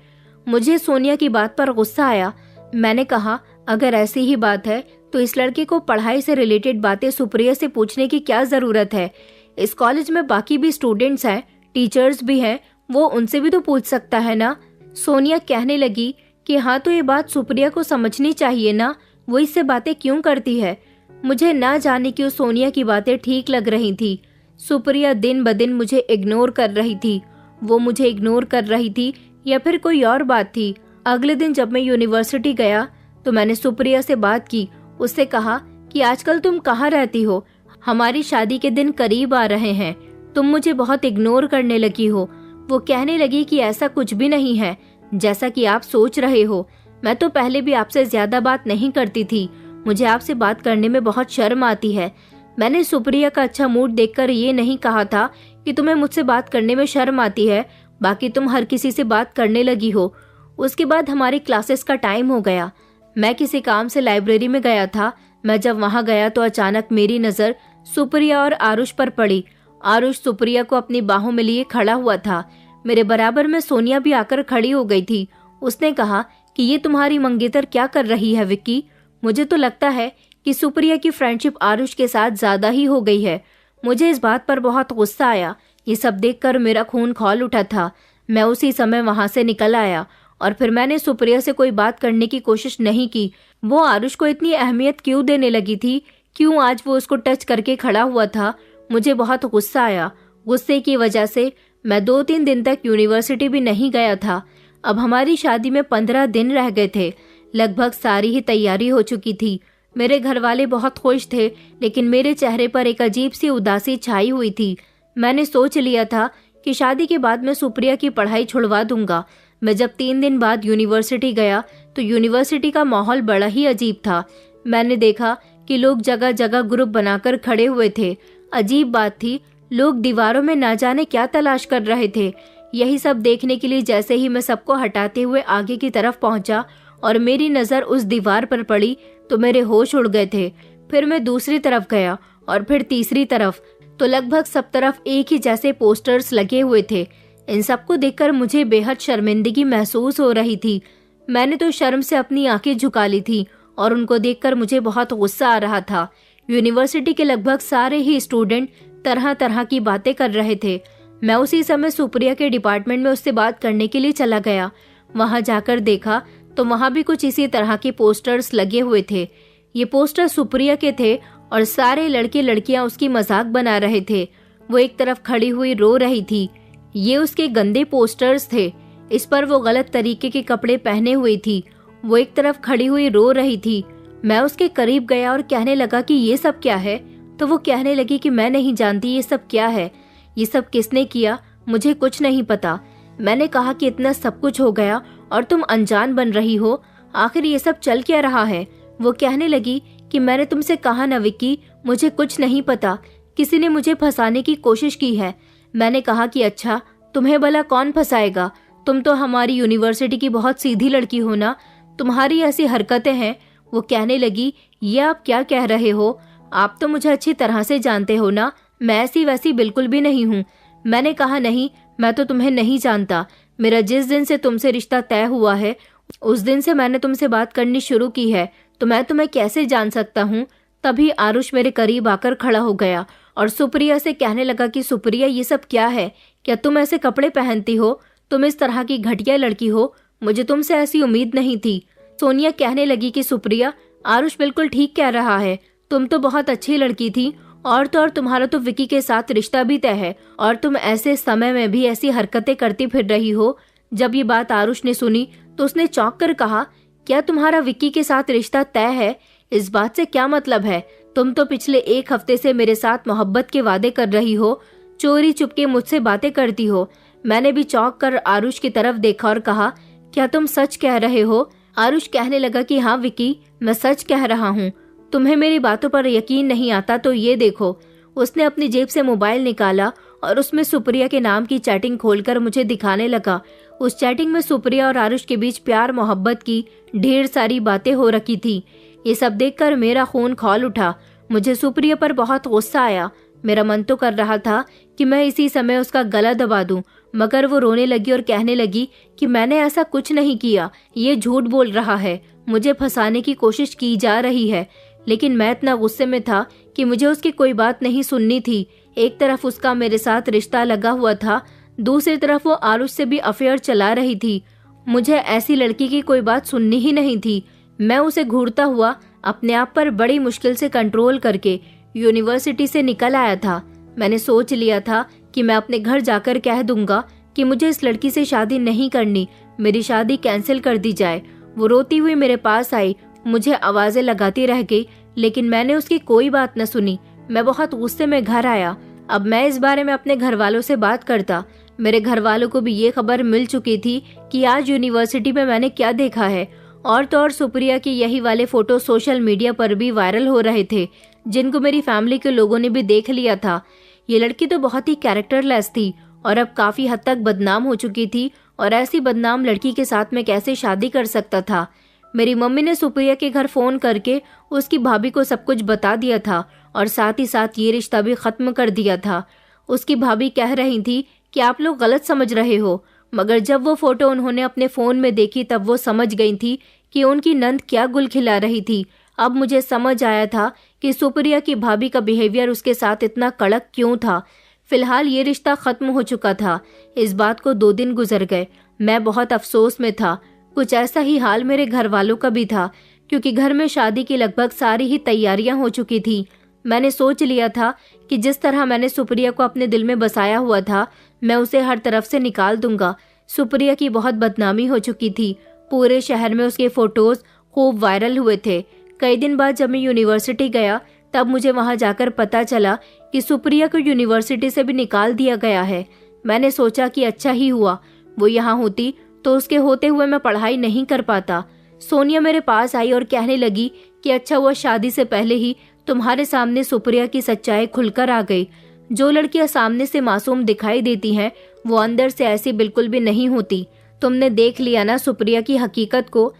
मुझे सोनिया की बात पर गुस्सा आया। मैंने कहा, अगर ऐसी ही बात है तो इस लड़के को पढ़ाई से रिलेटेड बातें सुप्रिया से पूछने की क्या जरूरत है? इस कॉलेज में बाकी भी स्टूडेंट्स हैं, टीचर्स भी हैं, वो उनसे भी तो पूछ सकता है ना। सोनिया कहने लगी कि हाँ, तो ये बात सुप्रिया को समझनी चाहिए ना, वो इससे बातें क्यों करती है? मुझे ना जाने क्यों सोनिया की बातें ठीक लग रही थी। सुप्रिया दिन ब दिन मुझे इग्नोर कर रही थी। वो मुझे इग्नोर कर रही थी या फिर कोई और बात थी? अगले दिन जब मैं यूनिवर्सिटी गया तो मैंने सुप्रिया से बात की। उससे कहा कि आजकल तुम कहाँ रहती हो? हमारी शादी के दिन करीब आ रहे हैं, तुम मुझे बहुत इग्नोर करने लगी हो। वो कहने लगी कि ऐसा कुछ भी नहीं है जैसा कि आप सोच रहे हो। मैं तो पहले भी आपसे ज्यादा बात नहीं करती थी। मुझे आपसे बात करने में बहुत शर्म आती है। मैंने सुप्रिया का अच्छा मूड देखकर ये नहीं कहा था कि तुम्हें मुझसे बात करने में शर्म आती है, बाकी तुम हर किसी से बात करने लगी हो। उसके बाद हमारी क्लासेस का टाइम हो गया। मैं किसी काम से लाइब्रेरी में गया था। मैं जब वहां गया तो अचानक मेरी नजर सुप्रिया और आरुष पर पड़ी। आरुष सुप्रिया को अपनी बाहों में लिए खड़ा हुआ था। मेरे बराबर में सोनिया भी आकर खड़ी हो गई थी। उसने कहा कि ये तुम्हारी मंगेतर क्या कर रही है विक्की? मुझे तो लगता है कि सुप्रिया की फ्रेंडशिप आरुष के साथ ज्यादा ही हो गई है। मुझे इस बात पर बहुत गुस्सा आया। ये सब देखकर मेरा खून खौल उठा था। मैं उसी समय वहां से निकल आया और फिर मैंने सुप्रिया से कोई बात करने की कोशिश नहीं की। वो आरुष को इतनी अहमियत क्यों देने लगी थी? क्यों आज वो उसको टच करके खड़ा हुआ था? मुझे बहुत गुस्सा आया। गुस्से की वजह से मैं 2-3 दिन तक यूनिवर्सिटी भी नहीं गया था। अब हमारी शादी में 15 दिन रह गए थे। लगभग सारी ही तैयारी हो चुकी थी। मेरे घर वाले बहुत खुश थे, लेकिन मेरे चेहरे पर एक अजीब सी उदासी छाई हुई थी। मैंने सोच लिया था कि शादी के बाद मैं सुप्रिया की पढ़ाई छुड़वा दूंगा। मैं जब 3 दिन बाद यूनिवर्सिटी गया तो यूनिवर्सिटी का माहौल बड़ा ही अजीब था। मैंने देखा कि लोग जगह जगह ग्रुप बनाकर खड़े हुए थे। अजीब बात थी, लोग दीवारों में ना जाने क्या तलाश कर रहे थे। यही सब देखने के लिए जैसे ही मैं सबको हटाते हुए आगे की तरफ पहुंचा और मेरी नजर उस दीवार पर पड़ी तो मेरे होश उड़ गए थे। फिर मैं दूसरी तरफ गया और फिर तीसरी तरफ, तो लगभग सब तरफ एक ही जैसे पोस्टर्स लगे हुए थे। इन सबको देखकर मुझे बेहद शर्मिंदगी महसूस हो रही थी। मैंने तो शर्म से अपनी आंखें झुका ली थी और उनको देखकर मुझे बहुत गुस्सा आ रहा था। यूनिवर्सिटी के लगभग सारे ही स्टूडेंट तरह तरह की बातें कर रहे थे। मैं उसी समय सुप्रिया के डिपार्टमेंट में उससे बात करने के लिए चला गया। वहां जाकर देखा तो वहां भी कुछ इसी तरह के पोस्टर्स लगे हुए थे। ये पोस्टर सुप्रिया के थे और सारे लड़के लड़कियां उसकी मजाक बना रहे थे। वो एक तरफ खड़ी हुई रो रही थी। ये उसके गंदे पोस्टर्स थे। इस पर वो गलत तरीके के कपड़े पहने हुई थी। वो एक तरफ खड़ी हुई रो रही थी। मैं उसके करीब गया और कहने लगा कि ये सब क्या है। तो वो कहने लगी कि मैं नहीं जानती ये सब क्या है, ये सब किसने किया, मुझे कुछ नहीं पता। मैंने कहा कि इतना सब कुछ हो गया और तुम अनजान बन रही हो, आखिर ये सब चल क्या रहा है। वो कहने लगी कि मैंने तुमसे कहा ना विक्की, मुझे कुछ नहीं पता, किसी ने मुझे फंसाने की कोशिश की है। मैंने कहा कि अच्छा, तुम्हें भला कौन फंसाएगा, तुम तो हमारी यूनिवर्सिटी की बहुत सीधी लड़की हो ना, तुम्हारी ऐसी हरकतें हैं। वो कहने लगी, ये आप क्या कह रहे हो, आप तो मुझे अच्छी तरह से जानते हो ना, मैं ऐसी वैसी बिल्कुल भी नहीं हूँ। मैंने कहा नहीं, मैं तो तुम्हें नहीं जानता। मेरा जिस दिन से तुमसे रिश्ता तय हुआ है उस दिन से मैंने तुमसे बात करनी शुरू की है, तो मैं तुम्हें कैसे जान सकता हूँ। तभी आरुष मेरे करीब आकर खड़ा हो गया और सुप्रिया से कहने लगा कि सुप्रिया, ये सब क्या है, क्या तुम ऐसे कपड़े पहनती हो, तुम इस तरह की घटिया लड़की हो, मुझे तुमसे ऐसी उम्मीद नहीं थी। सोनिया कहने लगी कि सुप्रिया, आरुष बिल्कुल ठीक कह रहा है, तुम तो बहुत अच्छी लड़की थी और तो और तुम्हारा तो विकी के साथ रिश्ता भी तय है और तुम ऐसे समय में भी ऐसी हरकतें करती फिर रही हो। जब ये बात आरुष ने सुनी तो उसने चौंक कर कहा, क्या तुम्हारा विक्की के साथ रिश्ता तय है? इस बात से क्या मतलब है? तुम तो पिछले एक हफ्ते से मेरे साथ मोहब्बत के वादे कर रही हो, चोरी चुपके मुझसे बातें करती हो। मैंने भी चौंक कर आरुष की तरफ देखा और कहा, क्या तुम सच कह रहे हो? आरुष कहने लगा कि हाँ विक्की, मैं सच कह रहा हूँ। तुम्हें मेरी बातों पर यकीन नहीं आता तो ये देखो। उसने अपनी जेब से मोबाइल निकाला और उसमें सुप्रिया के नाम की चैटिंग खोलकर मुझे दिखाने लगा। उस चैटिंग में सुप्रिया और आरुष के बीच प्यार मोहब्बत की ढेर सारी बातें हो रखी थी। ये सब देखकर मेरा खून खौल उठा। मुझे सुप्रिया पर बहुत गुस्सा आया। मेरा मन तो कर रहा था कि मैं इसी समय उसका गला दबा दूं, मगर वो रोने लगी और कहने लगी कि मैंने ऐसा कुछ नहीं किया, ये झूठ बोल रहा है, मुझे फंसाने की कोशिश की जा रही है। लेकिन मैं इतना गुस्से में था कि मुझे उसकी कोई बात नहीं सुननी थी। एक तरफ उसका मेरे साथ रिश्ता लगा हुआ था, दूसरी तरफ वो आरुष से भी अफेयर चला रही थी। मुझे ऐसी लड़की की कोई बात सुननी ही नहीं थी। मैं उसे घूरता हुआ अपने आप पर बड़ी मुश्किल से कंट्रोल करके यूनिवर्सिटी से निकल आया था। मैंने सोच लिया था कि मैं अपने घर जाकर कह दूंगा कि मुझे इस लड़की से शादी नहीं करनी, मेरी शादी कैंसिल कर दी जाए। वो रोती हुई मेरे पास आई, मुझे आवाजें लगाती रह गई, लेकिन मैंने उसकी कोई बात न सुनी। मैं बहुत गुस्से में घर आया। अब मैं इस बारे में अपने घर वालों से बात करता। मेरे घर वालों को भी ये खबर मिल चुकी थी कि आज यूनिवर्सिटी में मैंने क्या देखा है। और तो और सुप्रिया के यही वाले फोटो सोशल मीडिया पर भी वायरल हो रहे थे, जिनको मेरी फैमिली के लोगों ने भी देख लिया था। ये लड़की तो बहुत ही कैरेक्टरलेस थी और अब काफी हद तक बदनाम हो चुकी थी, और ऐसी बदनाम लड़की के साथ मैं कैसे शादी कर सकता था। मेरी मम्मी ने सुप्रिया के घर फोन करके उसकी भाभी को सब कुछ बता दिया था और साथ ही साथ ये रिश्ता भी खत्म कर दिया था। उसकी भाभी कह रही थी कि आप लोग गलत समझ रहे हो, मगर जब वो फोटो उन्होंने अपने फोन में देखी तब वो समझ गई थी कि उनकी नंद क्या गुल खिला रही थी। अब मुझे समझ आया था कि सुप्रिया की भाभी का बिहेवियर उसके साथ इतना कड़क क्यों था। फिलहाल ये रिश्ता खत्म हो चुका था। इस बात को 2 दिन गुजर गए। मैं बहुत अफसोस में था। कुछ ऐसा ही हाल मेरे घर वालों का भी था, क्योंकि घर में शादी की लगभग सारी ही तैयारियां हो चुकी थी। मैंने सोच लिया था कि जिस तरह मैंने सुप्रिया को अपने दिल में बसाया हुआ था, मैं उसे हर तरफ से निकाल दूंगा। सुप्रिया की बहुत बदनामी हो चुकी थी। पूरे शहर में उसके फोटोज खूब वायरल हुए थे। कई दिन बाद जब मैं यूनिवर्सिटी गया तब मुझे वहां जाकर पता चला कि सुप्रिया को यूनिवर्सिटी से भी निकाल दिया गया है। मैंने सोचा कि अच्छा ही हुआ, वो यहाँ होती तो उसके होते हुए मैं पढ़ाई नहीं कर पाता। सोनिया मेरे पास आई और कहने लगी कि अच्छा हुआ शादी से पहले ही तुम्हारे सामने सुप्रिया की सच्चाई खुलकर आ गई। जो लड़कियां सामने से मासूम दिखाई देती हैं वो अंदर से ऐसी बिल्कुल भी नहीं होती। तुमने देख लिया ना सुप्रिया की हकीकत को।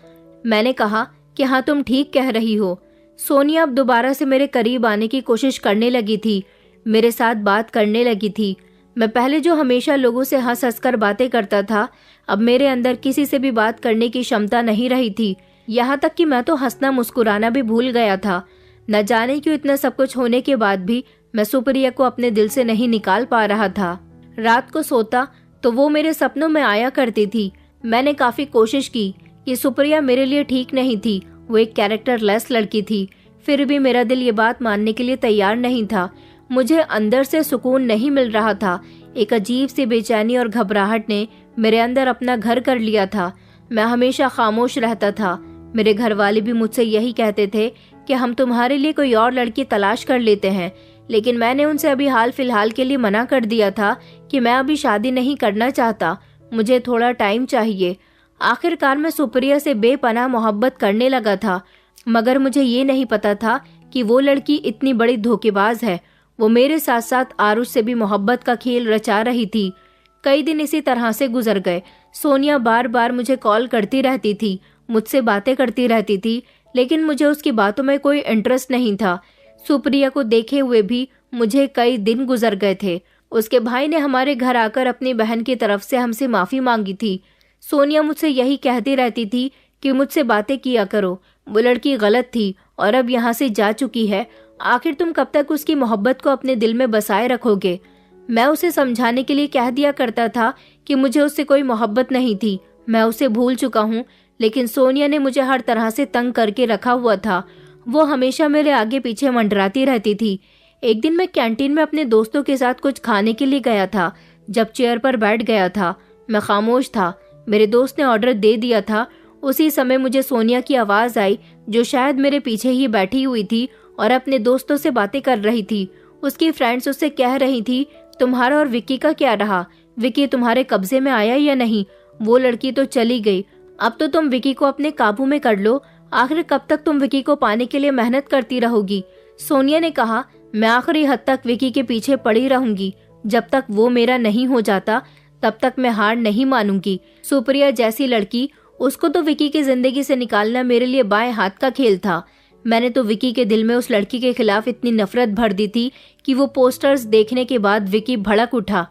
मैंने कहा कि हाँ, तुम ठीक कह रही हो। सोनिया अब दोबारा से मेरे करीब आने की कोशिश करने लगी थी, मेरे साथ बात करने लगी थी। मैं पहले जो हमेशा लोगों से हंस हंस कर बातें करता था, अब मेरे अंदर किसी से भी बात करने की क्षमता नहीं रही थी। यहाँ तक कि मैं तो हंसना मुस्कुराना भी भूल गया था। न जाने क्यों इतना सब कुछ होने के बाद भी मैं सुप्रिया को अपने दिल से नहीं निकाल पा रहा था। रात को सोता तो वो मेरे सपनों में आया करती थी। मैंने काफी कोशिश की कि सुप्रिया मेरे लिए ठीक नहीं थी, वो एक कैरेक्टरलेस लड़की थी। फिर भी मेरा दिल ये बात मानने के लिए तैयार नहीं था। मुझे अंदर से सुकून नहीं मिल रहा था। एक अजीब सी बेचैनी और घबराहट ने मेरे अंदर अपना घर कर लिया था। मैं हमेशा खामोश रहता था। मेरे घर वाले भी मुझसे यही कहते थे कि हम तुम्हारे लिए कोई और लड़की तलाश कर लेते हैं, लेकिन मैंने उनसे अभी हाल फिलहाल के लिए मना कर दिया था कि मैं अभी शादी नहीं करना चाहता, मुझे थोड़ा टाइम चाहिए। आखिरकार मैं सुप्रिया से बेपनाह मोहब्बत करने लगा था, मगर मुझे ये नहीं पता था कि वो लड़की इतनी बड़ी धोखेबाज है। वो मेरे साथ साथ आरुष से भी मोहब्बत का खेल रचा रही थी। कई दिन इसी तरह से गुजर गए। सोनिया बार बार मुझे कॉल करती रहती थी, मुझसे बातें करती रहती थी, लेकिन मुझे उसकी बातों में कोई इंटरेस्ट नहीं था। सुप्रिया को देखे हुए भी मुझे कई दिन गुजर गए थे। उसके भाई ने हमारे घर आकर अपनी बहन की तरफ से हमसे माफी मांगी थी। सोनिया मुझसे यही कहती रहती थी कि मुझसे बातें किया करो, वो लड़की गलत थी और अब यहाँ से जा चुकी है। आखिर तुम कब तक उसकी मोहब्बत को अपने दिल में बसाए रखोगे। मैं उसे समझाने के लिए कह दिया करता था कि मुझे उससे कोई मोहब्बत नहीं थी, मैं उसे भूल चुका हूँ, लेकिन सोनिया ने मुझे हर तरह से तंग करके रखा हुआ था। वो हमेशा मेरे आगे पीछे मंडराती रहती थी। एक दिन मैं कैंटीन में अपने दोस्तों के साथ कुछ खाने के लिए गया था। जब चेयर पर बैठ गया था, मैं खामोश था। मेरे दोस्त ने ऑर्डर दे दिया था। उसी समय मुझे सोनिया की आवाज आई, जो शायद मेरे पीछे ही बैठी हुई थी और अपने दोस्तों से बातें कर रही थी। उसकी फ्रेंड्स उससे कह रही थी, तुम्हारा और विक्की का क्या रहा? विक्की तुम्हारे कब्जे में आया या नहीं? वो लड़की तो चली गई, अब तो तुम विक्की को अपने काबू में कर लो। आखिर कब तक तुम विक्की को पाने के लिए मेहनत करती रहोगी? सोनिया ने कहा, मैं आखिरी हद तक विक्की के पीछे पड़ी रहूंगी। जब तक वो मेरा नहीं हो जाता तब तक मैं हार नहीं मानूंगी। सुप्रिया जैसी लड़की, उसको तो विक्की की जिंदगी से निकालना मेरे लिए बाएं हाथ का खेल था। मैंने तो विक्की के दिल में उस लड़की के खिलाफ इतनी नफरत भर दी थी कि वो पोस्टर्स देखने के बाद विक्की भड़क उठा।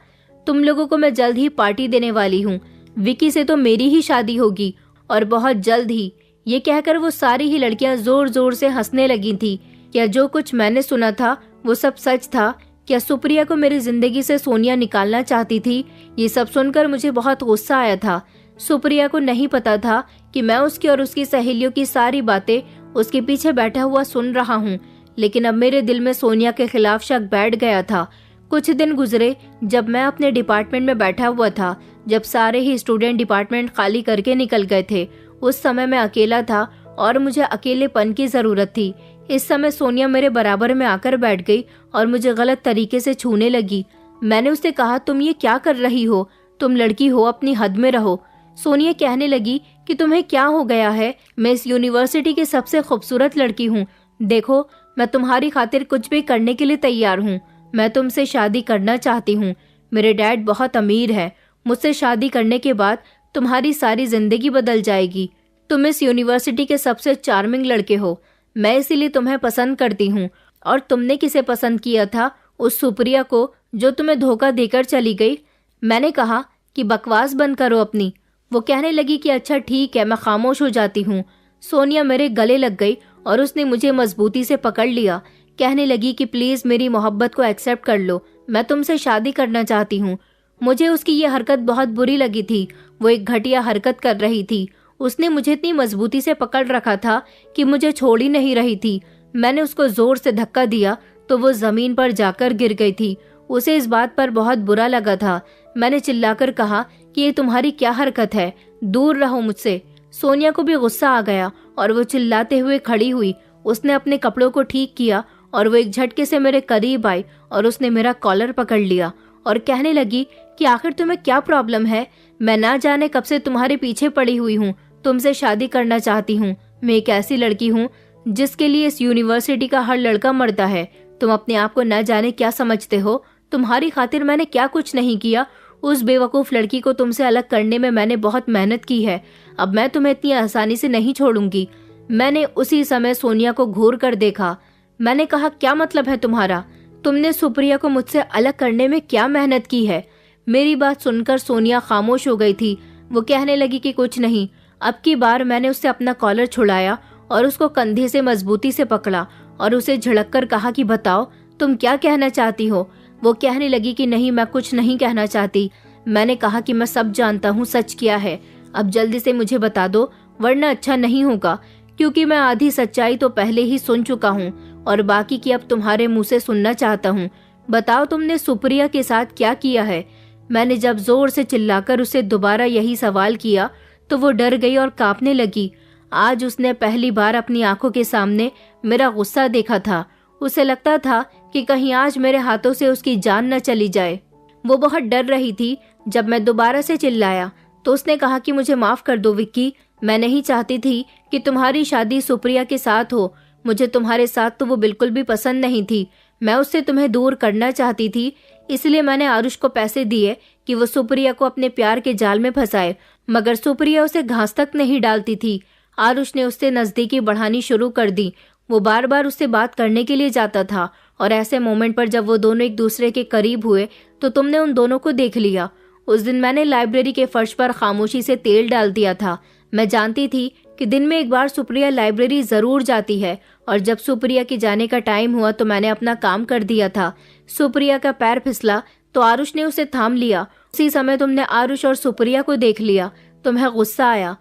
तुम लोगों को मैं जल्द ही पार्टी देने वाली हूँ, विक्की से तो मेरी ही शादी होगी और बहुत जल्द ही। ये कहकर वो सारी ही लड़कियां जोर जोर से हंसने लगी थी। क्या जो कुछ मैंने सुना था वो सब सच था? क्या सुप्रिया को मेरी जिंदगी से सोनिया निकालना चाहती थी? ये सब सुनकर मुझे बहुत गुस्सा आया था। सुप्रिया को नहीं पता था कि मैं उसकी और उसकी सहेलियों की सारी बातें उसके पीछे बैठा हुआ सुन रहा हूँ, लेकिन अब मेरे दिल में सोनिया के खिलाफ शक बैठ गया था। कुछ दिन गुजरे जब मैं अपने डिपार्टमेंट में बैठा हुआ था, जब सारे ही स्टूडेंट डिपार्टमेंट खाली करके निकल गए थे। उस समय मैं अकेला था और मुझे अकेलेपन की जरूरत थी। इस समय सोनिया मेरे बराबर में आकर बैठ गई और मुझे गलत तरीके से छूने लगी। मैंने उससे कहा, तुम ये क्या कर रही हो? तुम लड़की हो, अपनी हद में रहो। सोनिया कहने लगी कि तुम्हें क्या हो गया है? मैं इस यूनिवर्सिटी की सबसे खूबसूरत लड़की हूँ। देखो, मैं तुम्हारी खातिर कुछ भी करने के लिए तैयार हूँ। मैं तुमसे शादी करना चाहती हूँ। मेरे डैड बहुत अमीर है। मुझसे शादी करने के बाद तुम्हारी सारी जिंदगी बदल जाएगी। तुम इस यूनिवर्सिटी के सबसे चार्मिंग लड़के हो। मैं इसीलिए तुम्हें पसंद करती हूँ। और तुमने किसे पसंद किया था? उस सुप्रिया को, जो तुम्हें धोखा देकर चली गई। मैंने कहा कि बकवास बंद करो अपनी। वो कहने लगी कि अच्छा ठीक है, मैं खामोश हो जाती हूँ। सोनिया मेरे गले लग गई और उसने मुझे मजबूती से पकड़ लिया। कहने लगी कि प्लीज मेरी मोहब्बत को एक्सेप्ट कर लो, मैं तुमसे शादी करना चाहती हूँ। मुझे उसकी ये हरकत बहुत बुरी लगी थी। वो एक घटिया हरकत कर रही थी। उसने मुझे इतनी मजबूती से पकड़ रखा था कि मुझे छोड़ ही नहीं रही थी। मैंने उसको जोर से धक्का दिया तो वो जमीन पर जाकर गिर गई थी। उसे इस बात पर बहुत बुरा लगा था। मैंने चिल्लाकर कहा कि ये तुम्हारी क्या हरकत है, दूर रहो मुझसे। सोनिया को भी गुस्सा आ गया और वो चिल्लाते हुए खड़ी हुई। उसने अपने कपड़ों को ठीक किया और वो एक झटके से मेरे करीब आई और उसने मेरा कॉलर पकड़ लिया और कहने लगी कि आखिर तुम्हें क्या प्रॉब्लम है? मैं ना जाने कब से तुम्हारे पीछे पड़ी हुई हूँ, तुमसे शादी करना चाहती हूँ। मैं एक ऐसी लड़की हूँ जिसके लिए इस यूनिवर्सिटी का हर लड़का मरता है। तुम अपने आप को न जाने क्या समझते हो? तुम्हारी खातिर मैंने क्या कुछ नहीं किया। उस बेवकूफ लड़की को तुमसे अलग करने में मैंने बहुत मेहनत की है। अब मैं तुम्हें इतनी आसानी से नहीं छोड़ूंगी। मैंने उसी समय सोनिया को घूर कर देखा। मैंने कहा, क्या मतलब है तुम्हारा? तुमने सुप्रिया को मुझसे अलग करने में क्या मेहनत की है? मेरी बात सुनकर सोनिया खामोश हो गई थी। वो कहने लगी कि कुछ नहीं। अब की बार मैंने उससे अपना कॉलर छुड़ाया और उसको कंधे से मजबूती से पकड़ा और उसे झिड़क कर कहा कि बताओ तुम क्या कहना चाहती हो। वो कहने लगी कि नहीं, मैं कुछ नहीं कहना चाहती। मैंने कहा कि मैं सब जानता हूँ, सच क्या है। अब जल्दी से मुझे बता दो, वरना अच्छा नहीं होगा, क्योंकि मैं आधी सच्चाई तो पहले ही सुन चुका हूँ और बाकी की अब तुम्हारे मुंह से सुनना चाहता हूँ। बताओ तुमने सुप्रिया के साथ क्या किया है? मैंने जब जोर से चिल्लाकर उसे दोबारा यही सवाल किया तो वो डर गई और कांपने लगी। आज उसने पहली बार अपनी आंखों के सामने मेरा गुस्सा देखा था। उसे लगता था कि कहीं आज मेरे हाथों से उसकी जान न चली जाए। वो बहुत डर रही थी। जब मैं दोबारा से चिल्लाया तो उसने कहा कि मुझे माफ कर दो विक्की, मैं नहीं चाहती थी कि तुम्हारी शादी सुप्रिया के साथ हो। मुझे तुम्हारे साथ तो वो बिल्कुल भी पसंद नहीं थी। मैं उससे तुम्हें दूर करना चाहती थी, इसलिए मैंने आरुष को पैसे दिए कि वो सुप्रिया को अपने प्यार के जाल में फंसाए, मगर सुप्रिया उसे घास तक नहीं डालती थी। आरुष ने उससे नजदीकी बढ़ानी शुरू कर दी। वो बार बार उससे बात करने के लिए जाता था और ऐसे मोमेंट पर जब वो दोनों एक दूसरे के करीब हुए तो तुमने उन दोनों को देख लिया। उस दिन मैंने लाइब्रेरी के फर्श पर खामोशी से तेल डाल दिया था। मैं जानती थी कि दिन में एक बार सुप्रिया लाइब्रेरी जरूर जाती है और जब सुप्रिया के जाने का टाइम हुआ तो मैंने अपना काम कर दिया था। सुप्रिया का पैर फिसला तो आरुष ने उसे थाम लिया। उसी समय तुमने आरुष और सुप्रिया को देख लिया। तुम्हें गुस्सा आया।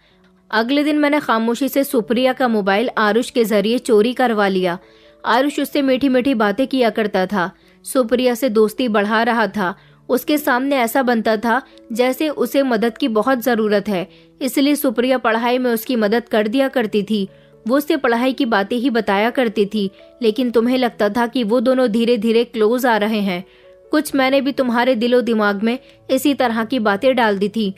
अगले दिन मैंने खामोशी से सुप्रिया का मोबाइल आरुष के जरिए चोरी करवा लिया। आरुष उससे मीठी मीठी बातें किया करता था, सुप्रिया से दोस्ती बढ़ा रहा था। उसके सामने ऐसा बनता था जैसे उसे मदद की बहुत जरूरत है, इसलिए सुप्रिया पढ़ाई में उसकी मदद कर दिया करती थी। वो उससे पढ़ाई की बातें ही बताया करती थी, लेकिन तुम्हें लगता था कि वो दोनों धीरे धीरे क्लोज आ रहे हैं। कुछ मैंने भी तुम्हारे दिलो दिमाग में इसी तरह की बातें डाल दी थी।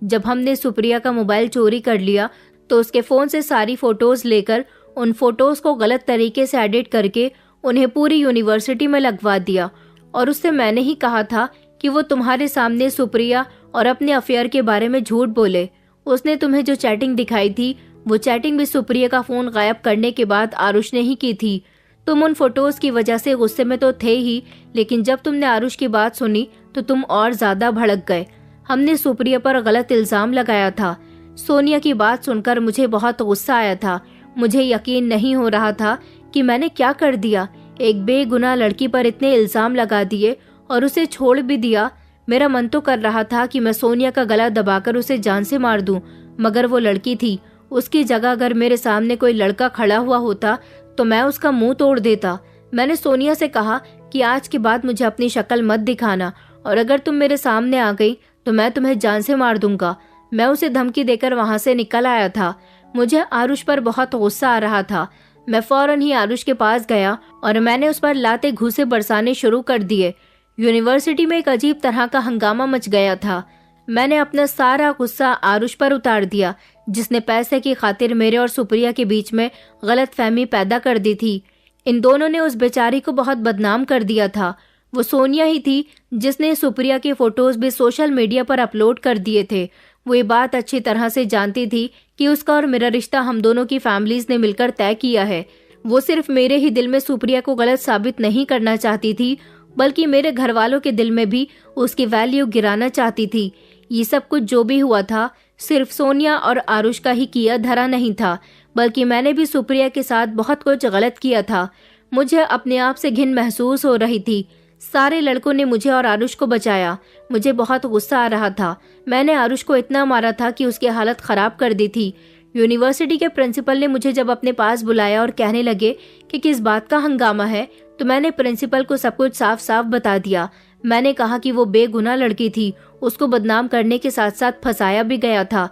जब हमने सुप्रिया का मोबाइल चोरी कर लिया तो उसके फोन से सारी फोटोज लेकर उन फोटोज को गलत तरीके से एडिट करके उन्हें पूरी यूनिवर्सिटी में लगवा दिया और उससे मैंने ही कहा था कि वो तुम्हारे सामने सुप्रिया और अपने अफेयर के बारे में झूठ बोले। उसने तुम्हें जो चैटिंग दिखाई थी वो चैटिंग भी सुप्रिया का फोन गायब करने के बाद आरुष ने ही की थी। तुम उन फोटोज की वजह से गुस्से में तो थे ही, लेकिन जब तुमने आरुष की बात सुनी तो तुम और ज्यादा भड़क गए। हमने सुप्रिया पर गलत इल्जाम लगाया था। सोनिया की बात सुनकर मुझे बहुत गुस्सा आया था। मुझे यकीन नहीं हो रहा था कि मैंने क्या कर दिया। एक बेगुनाह लड़की पर इतने इल्जाम लगा दिए और उसे छोड़ भी दिया। मेरा मन तो कर रहा था कि मैं सोनिया का गला दबाकर उसे जान से मार दूं, मगर वो लड़की थी। उसकी जगह अगर मेरे सामने कोई लड़का खड़ा हुआ होता तो मैं उसका मुंह तोड़ देता। मैंने सोनिया से कहा कि आज के बाद मुझे अपनी शक्ल मत दिखाना और अगर तुम मेरे सामने आ गई तो मैं तुम्हें जान से मार दूंगा। मैं उसे धमकी देकर वहां से निकल आया था। मुझे आरुष पर बहुत गुस्सा आ रहा था। मैं फौरन ही आरुष के पास गया और मैंने उस पर लाते घूसे बरसाने शुरू कर दिए। यूनिवर्सिटी में एक अजीब तरह का हंगामा मच गया था। मैंने अपना सारा गुस्सा आरुष पर उतार दिया, जिसने पैसे की खातिर मेरे और सुप्रिया के बीच में गलतफहमी पैदा कर दी थी। इन दोनों ने उस बेचारी को बहुत बदनाम कर दिया था। वो सोनिया ही थी जिसने सुप्रिया के फोटोज भी सोशल मीडिया पर अपलोड कर दिए थे। वो ये बात अच्छी तरह से जानती थी कि उसका और मेरा रिश्ता हम दोनों की फैमिलीज ने मिलकर तय किया है। वो सिर्फ मेरे ही दिल में सुप्रिया को गलत साबित नहीं करना चाहती थी, बल्कि मेरे घर वालों के दिल में भी उसकी वैल्यू गिराना चाहती थी। ये सब कुछ जो भी हुआ था सिर्फ सोनिया और आरुष का ही किया धरा नहीं था, बल्कि मैंने भी सुप्रिया के साथ बहुत कुछ गलत किया था। मुझे अपने आप से घिन महसूस हो रही थी। सारे लड़कों ने मुझे और आरुष को बचाया। मुझे बहुत गुस्सा आ रहा था। मैंने आरुष को इतना मारा था कि उसकी हालत खराब कर दी थी। यूनिवर्सिटी के प्रिंसिपल ने मुझे जब अपने पास बुलाया और कहने लगे कि किस बात का हंगामा है, तो मैंने प्रिंसिपल को सब कुछ साफ साफ बता दिया। मैंने कहा कि वो बेगुनाह लड़की थी, उसको बदनाम करने के साथ साथ फंसाया भी गया था।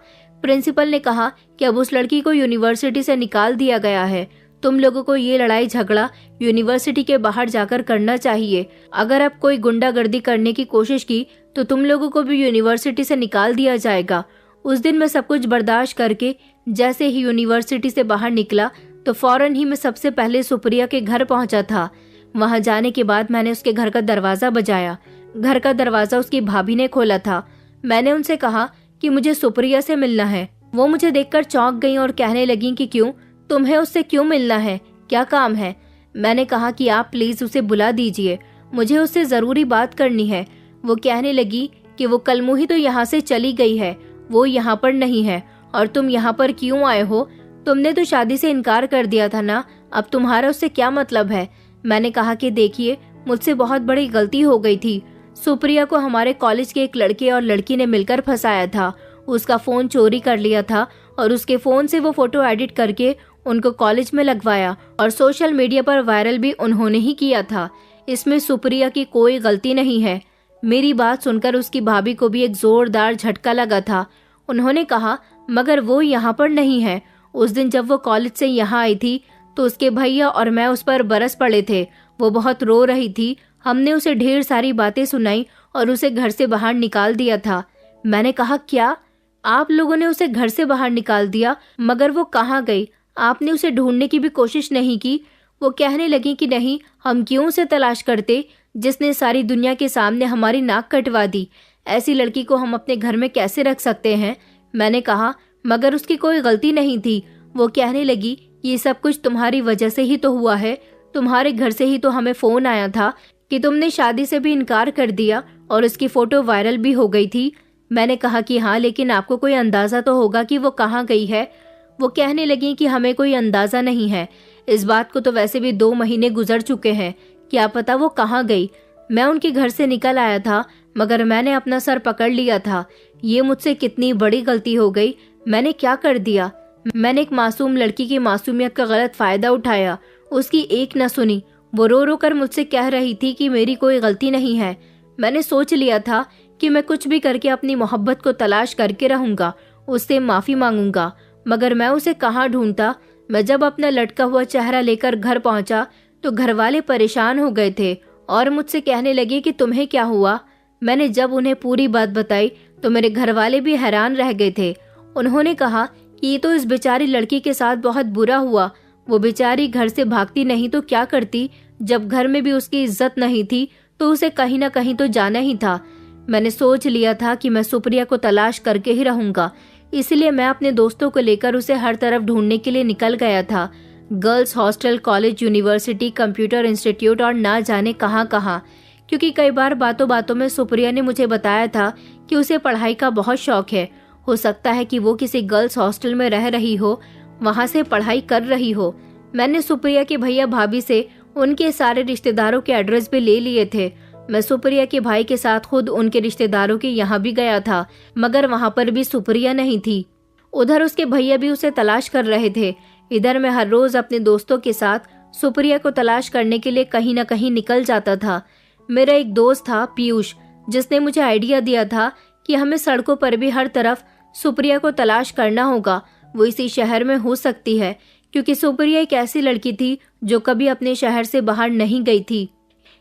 प्रिंसिपल ने कहा कि अब उस लड़की को यूनिवर्सिटी से निकाल दिया गया है। तुम लोगों को ये लड़ाई झगड़ा यूनिवर्सिटी के बाहर जाकर करना चाहिए। अगर अब कोई गुंडागर्दी करने की कोशिश की तो तुम लोगों को भी यूनिवर्सिटी से निकाल दिया जाएगा। उस दिन मैं सब कुछ बर्दाश्त करके जैसे ही यूनिवर्सिटी से बाहर निकला तो फौरन ही मैं सबसे पहले सुप्रिया के घर पहुंचा था। वहां जाने के बाद मैंने उसके घर का दरवाजा बजाया। घर का दरवाजा उसकी भाभी ने खोला था। मैंने उनसे कहा कि मुझे सुप्रिया से मिलना है। वो मुझे देखकर चौंक गई और कहने लगी कि क्यों, तुम्हें उससे क्यों मिलना है, क्या काम है? मैंने कहा कि आप प्लीज उसे बुला दीजिए, मुझे उससे जरूरी बात करनी है। वो कहने लगी कि वो कल मुही तो यहाँ से चली गई है, वो यहाँ पर नहीं है। और तुम यहाँ पर क्यों आए हो? तुमने तो शादी से इनकार कर दिया था ना, अब तुम्हारा उससे क्या मतलब है? मैंने कहा कि देखिए, मुझसे बहुत बड़ी गलती हो गई थी। सुप्रिया को हमारे कॉलेज के एक लड़के और लड़की ने मिलकर फंसाया था, उसका फोन चोरी कर लिया था और उसके फोन से वो फोटो एडिट करके उनको कॉलेज में लगवाया और सोशल मीडिया पर वायरल भी उन्होंने ही किया था। इसमें सुप्रिया की कोई गलती नहीं है। मेरी बात सुनकर उसकी भाभी को भी एक जोरदार झटका लगा था। उन्होंने कहा, मगर वो यहाँ पर नहीं है। उस दिन जब वो कॉलेज से यहाँ आई थी तो उसके भैया और मैं उस पर बरस पड़े थे। वो बहुत रो रही थी। हमने उसे ढेर सारी बातें सुनाई और उसे घर से बाहर निकाल दिया था। मैंने कहा, क्या आप लोगों ने उसे घर से बाहर निकाल दिया? मगर वो कहाँ गई? आपने उसे ढूंढने की भी कोशिश नहीं की? वो कहने लगी कि नहीं, हम क्यों उसे तलाश करते जिसने सारी दुनिया के सामने हमारी नाक कटवा दी। ऐसी लड़की को हम अपने घर में कैसे रख सकते हैं? मैंने कहा, मगर उसकी कोई गलती नहीं थी। वो कहने लगी, ये सब कुछ तुम्हारी वजह से ही तो हुआ है। तुम्हारे घर से ही तो हमें फोन आया था कि तुमने शादी से भी इनकार कर दिया और उसकी फोटो वायरल भी हो गई थी। मैंने कहा कि हाँ, लेकिन आपको कोई अंदाजा तो होगा कि वो कहाँ गई है। वो कहने लगी कि हमें कोई अंदाजा नहीं है। इस बात को तो वैसे भी 2 महीने गुजर चुके हैं, क्या पता वो कहाँ गई। मैं उनके घर से निकल आया था, मगर मैंने अपना सर पकड़ लिया था। ये मुझसे कितनी बड़ी गलती हो गई। मैंने क्या कर दिया? मैंने एक मासूम लड़की की मासूमियत का गलत फायदा उठाया, उसकी एक न सुनी। वो रो रो कर मुझसे कह रही थी कि मेरी कोई गलती नहीं है। मैंने सोच लिया था कि मैं कुछ भी करके अपनी मोहब्बत को तलाश करके रहूंगा, उससे माफी मांगूंगा। मगर मैं उसे कहाँ ढूंढता? मैं जब अपना लटका हुआ चेहरा लेकर घर पहुंचा तो घर वाले परेशान हो गए थे और मुझसे कहने लगे कि तुम्हें क्या हुआ। मैंने जब उन्हें पूरी बात बताई तो मेरे घर वाले भी हैरान रह गए थे। उन्होंने कहा कि ये तो इस बेचारी लड़की के साथ बहुत बुरा हुआ। वो बेचारी घर से भागती नहीं तो क्या करती? जब घर में भी उसकी इज्जत नहीं थी तो उसे कहीं ना कहीं तो जाना ही था। मैंने सोच लिया था कि मैं सुप्रिया को तलाश करके ही रहूंगा, इसलिए मैं अपने दोस्तों को लेकर उसे हर तरफ ढूंढने के लिए निकल गया था। Girls hostel, college, university, computer institute और ना जाने कहाँ कहाँ। क्योंकि कई बार बातों बातों में सुप्रिया ने मुझे बताया था कि उसे पढ़ाई का बहुत शौक है। हो सकता है कि वो किसी गर्ल्स हॉस्टल में रह रही हो, वहां से पढ़ाई कर रही हो। मैंने सुप्रिया के भैया भाभी से उनके सारे रिश्तेदारों के एड्रेस भी ले लिए थे। मैं सुप्रिया के भाई के साथ खुद उनके रिश्तेदारों के यहाँ भी गया था, मगर वहाँ पर भी सुप्रिया नहीं थी। उधर उसके भैया भी उसे तलाश कर रहे थे। इधर मैं हर रोज अपने दोस्तों के साथ सुप्रिया को तलाश करने के लिए कहीं न कहीं निकल जाता था। मेरा एक दोस्त था पीयूष, जिसने मुझे आइडिया दिया था कि हमें सड़कों पर भी हर तरफ सुप्रिया को तलाश करना होगा। वो इसी शहर में हो सकती है, क्योंकि सुप्रिया एक ऐसी लड़की थी जो कभी अपने शहर से बाहर नहीं गई थी।